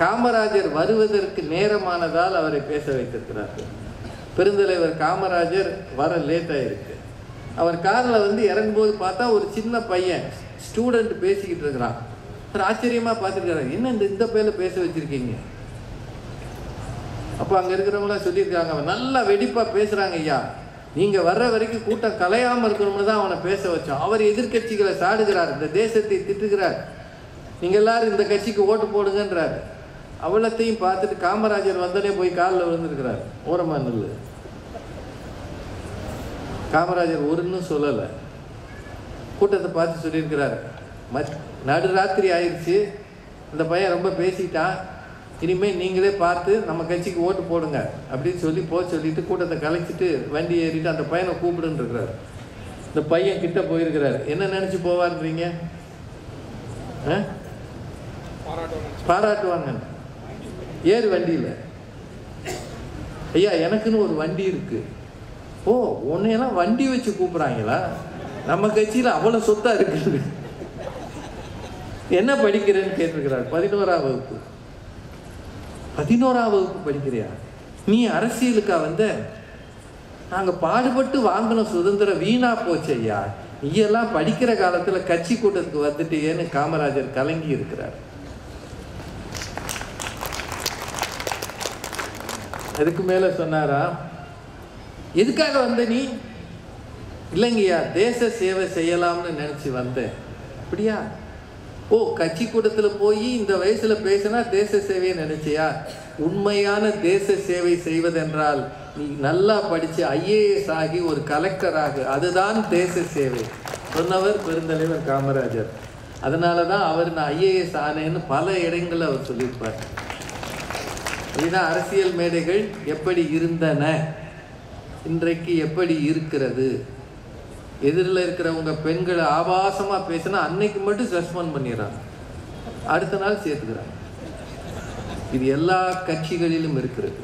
காமராஜர் வருவதற்கு நேரமானதால் அவரை பேச வைத்திருக்கிறார்கள். பெருந்தலைவர் காமராஜர் வர லேட் ஆகிருக்கு. அவர் காரில் இறங்கும்போது பார்த்தா ஒரு சின்ன பையன் ஸ்டூடெண்ட் பேசிக்கிட்டு இருக்கிறான். அவர் ஆச்சரியமாக பார்த்துருக்காரு, என்ன இந்த பையில பேச வச்சுருக்கீங்க? அப்போ அங்கே இருக்கிறவங்களாம் சொல்லியிருக்காங்க, அவன் நல்லா வெடிப்பாக பேசுகிறாங்க ஐயா, நீங்கள் வர்ற வரைக்கும் கூட்டம் கலையாமல் இருக்கணும்னு தான் அவனை பேச வச்சோம். அவர் எதிர்கட்சிகளை சாடுகிறார், இந்த தேசத்தை திட்டுகிறார், நீங்கள் எல்லாரும் இந்த கட்சிக்கு ஓட்டு போடுங்கன்றார். அவ்வளத்தையும் பார்த்துட்டு காமராஜர் வந்தனே போய் காலில் விழுந்துருக்கிறார். ஓரமாக நில்லு. காமராஜர் ஒருன்னு சொல்லலை, கூட்டத்தை பார்த்து சொல்லியிருக்கிறார், நடுராத்திரி ஆயிடுச்சு, இந்த பையன் ரொம்ப பேசிட்டான், இனிமேல் நீங்களே பார்த்து நம்ம கட்சிக்கு ஓட்டு போடுங்க அப்படின்னு சொல்லி சொல்லிட்டு கூட்டத்தை கலைச்சிட்டு வண்டி ஏறிட்டு அந்த பையனை கூப்பிடுன்னு இருக்கிறார். இந்த பையன் கிட்ட போயிருக்கிறார். என்ன நினச்சி போவான்றீங்க? பாராட்டுவாங்க. ஏறு வண்டியில். ஐயா எனக்குன்னு ஒரு வண்டி இருக்கு. ஓ, உன்னையெல்லாம் வண்டி வச்சு கூப்பிட்றாங்களா? நம்ம கட்சியில் அவ்வளோ சொத்தாக இருக்குது. என்ன படிக்கிறேன்னு கேட்டிருக்கிறார். 11ஆம் வகுப்பு. 11ஆம் வகுப்பு படிக்கிறியா? நீ அரசியலுக்கா நாங்கள் பாடுபட்டு வாங்கின சுதந்திரம் வீணா போச்சு ஐயா, நீ எல்லாம் படிக்கிற காலத்தில் கட்சி கூட்டத்துக்கு வந்துட்டேன்னு காமராஜர் கலங்கி இருக்கிறார். அதுக்கு மேலே சொன்னாரா, எதுக்காக வந்த நீ? இல்லைங்கய்யா, தேச சேவை செய்யலாம்னு நினச்சி வந்தேன். அப்படியா? ஓ, கட்சி கூட்டத்தில் போய் இந்த வயசில் பேசினா தேச சேவையை நினைச்சியா? உண்மையான தேச சேவை செய்வதென்றால் நீ நல்லா படித்து ஐஏஎஸ் ஆகி ஒரு கலெக்டர் ஆகு, அதுதான் தேச சேவை சொன்னவர் பெருந்தலைவர் காமராஜர். அதனால தான் அவர் நான் ஐஏஎஸ் ஆனேன்னு பல இடங்களில் அவர் சொல்லியிருப்பார். அப்படின்னா அரசியல் மேடைகள் எப்படி இருந்தன, இன்றைக்கு எப்படி இருக்கிறது. எதிரில் இருக்கிறவங்க பெண்களை ஆபாசமாக பேசினா அன்னைக்கு மட்டும் சஸ்பெண்ட் பண்ணிடுறாங்க, அடுத்த நாள் சேர்த்துக்கிறாங்க. இது எல்லா கட்சிகளிலும் இருக்கிறது.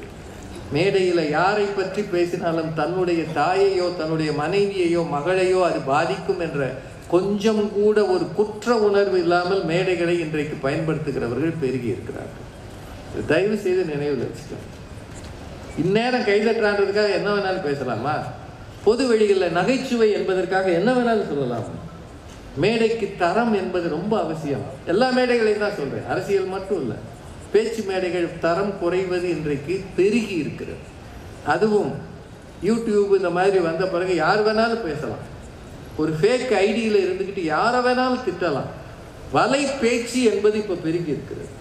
மேடையில் யாரை பற்றி பேசினாலும் தன்னுடைய தாயையோ தன்னுடைய மனைவியையோ மகளையோ அது பாதிக்கும் என்ற கொஞ்சம் கூட ஒரு குற்ற உணர்வு இல்லாமல் மேடைகளை இன்றைக்கு பயன்படுத்துகிறவர்கள் பெருகி இருக்கிறார்கள். தயவு செய்து நினைவில் வச்சுக்கோங்க. இந்நேரம் கைதட்டுறான்றதுக்காக என்ன வேணாலும் பேசலாமா? பொது வெளிகளில் நகைச்சுவை என்பதற்காக என்ன வேணாலும் சொல்லலாமா? மேடைக்கு தரம் என்பது ரொம்ப அவசியம். எல்லா மேடைகளையும் தான் சொல்கிறேன், அரசியல் மட்டும் இல்லை. பேச்சு மேடைகள் தரம் குறைவது இன்றைக்கு பெருகி இருக்கிறது. அதுவும் யூடியூப் இந்த மாதிரி வந்த பிறகு யார் வேணாலும் பேசலாம். ஒரு ஃபேக் ஐடியில் இருந்துக்கிட்டு யாரை வேணாலும் திட்டலாம். வலை பேச்சு என்பது இப்போ பெருகி இருக்கிறது.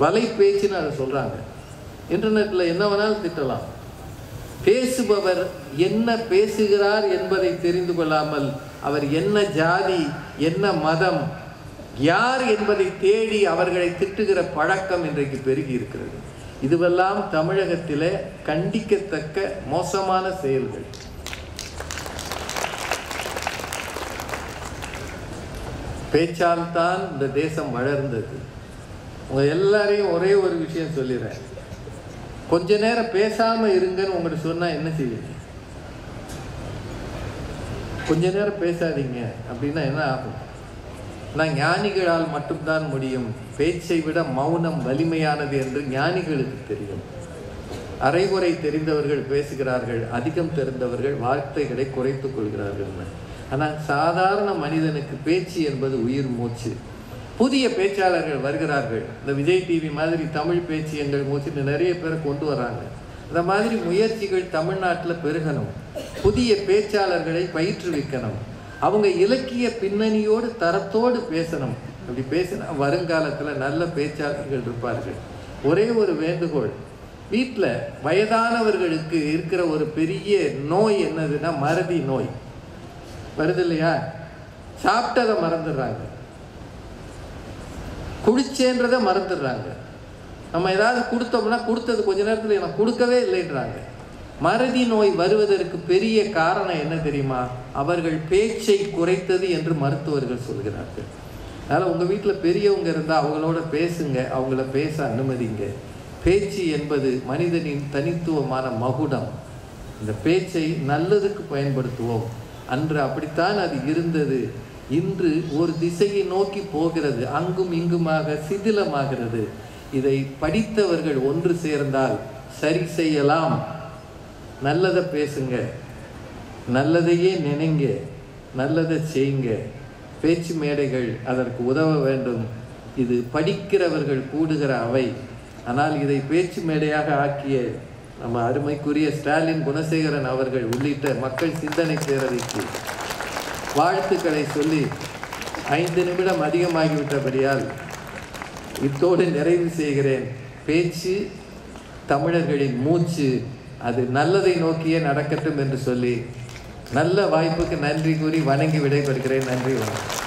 வலை பேச்சுன்னு அதை சொல்கிறாங்க. இன்டர்நெட்டில் என்ன வேணாலும் திட்டலாம். பேசுபவர் என்ன பேசுகிறார் என்பதை தெரிந்து கொள்ளாமல் அவர் என்ன ஜாதி, என்ன மதம், யார் என்பதை தேடி அவர்களை திட்டுகிற பழக்கம் இன்றைக்கு பெருகி இருக்கிறது. இதுவெல்லாம் தமிழகத்திலே கண்டிக்கத்தக்க மோசமான செயல்கள். பேச்சால் தான் இந்த தேசம் வளர்ந்தது. உங்க எல்லாரையும் ஒரே ஒரு விஷயம் சொல்லிடுறேன். கொஞ்ச நேரம் பேசாம இருங்கன்னு உங்கள்கிட்ட சொன்னா என்ன செய்வீங்க? கொஞ்ச நேரம் பேசாதீங்க அப்படின்னா என்ன ஆகும்? நான் ஞானிகளால் மட்டும்தான் முடியும். பேச்சை விட மௌனம் வலிமையானது என்று ஞானிகளுக்கு தெரியும். அரைகுறை தெரிந்தவர்கள் பேசுகிறார்கள், அதிகம் தெரிந்தவர்கள் வார்த்தைகளை குறைத்துக் கொள்கிறார்கள். ஆனால் சாதாரண மனிதனுக்கு பேச்சு என்பது உயிர் மூச்சு. புதிய பேச்சாளர்கள் வருகிறார்கள். இந்த விஜய் டிவி மாதிரி தமிழ் பேச்சு எங்கள் மூச்சுன்னு நிறைய பேரை கொண்டு வராங்க. இந்த மாதிரி முயற்சிகள் தமிழ்நாட்டில் பெருகணும். புதிய பேச்சாளர்களை பயிற்றுவிக்கணும். அவங்க இலக்கிய பின்னணியோடு தரத்தோடு பேசணும். அப்படி பேசினா வருங்காலத்தில் நல்ல பேச்சாளர்கள் இருப்பார்கள். ஒரே ஒரு வேண்டுகோள், வீட்டில் வயதானவர்களுக்கு இருக்கிற ஒரு பெரிய நோய் என்னதுன்னா மறதி நோய் வருது இல்லையா? சாப்பிட்டதை மறந்துடுறாங்க, குடிச்சேன்றதை மறந்துடுறாங்க. நம்ம ஏதாவது கொடுத்தோம்னா கொடுத்தது கொஞ்ச நேரத்தில் எனக்கு கொடுக்கவே இல்லைன்றாங்க. மறதி நோய் வருவதற்கு பெரிய காரணம் என்ன தெரியுமா? அவர்கள் பேச்சை குறைத்தது என்று மருத்துவர்கள் சொல்கிறார்கள். அதனால் உங்கள் வீட்டில் பெரியவங்க இருந்தால் அவங்களோட பேசுங்க, அவங்கள பேச அனுமதிங்க. பேச்சு என்பது மனிதனின் தனித்துவமான மகுடம். இந்த பேச்சை நல்லதுக்கு பயன்படுத்துவோம். அன்று அப்படித்தான் அது இருந்தது. இன்று ஒரு திசையை நோக்கி போகிறது, அங்கும் இங்குமாக சிதிலமாகிறது. இதை படித்தவர்கள் ஒன்று சேர்ந்தால் சரி செய்யலாம். நல்லதை பேசுங்க, நல்லதையே நினைங்க, நல்லதை செய்யுங்க. பேச்சு மேடைகள் அதற்கு உதவ வேண்டும். இது படிக்கிறவர்கள் கூடுகிற அவை. ஆனால் இதை பேச்சு மேடையாக ஆக்கிய நம்ம அருமைக்குரிய ஸ்டாலின் குணசேகரன் அவர்கள் உள்ளிட்ட மக்கள் சிந்தனை பேரவைக்கு வாழ்த்துக்களை சொல்லி 5 நிமிடம் அதிகமாகிவிட்டபடியால் இத்தோடு நிறைவு செய்கிறேன். பேச்சு தமிழர்களின் மூச்சு, அது நல்லதை நோக்கியே நடக்கட்டும் என்று சொல்லி நல்ல வாய்ப்புக்கு நன்றி கூறி வணங்கி விடைபெறுகிறேன். நன்றி, வணக்கம்.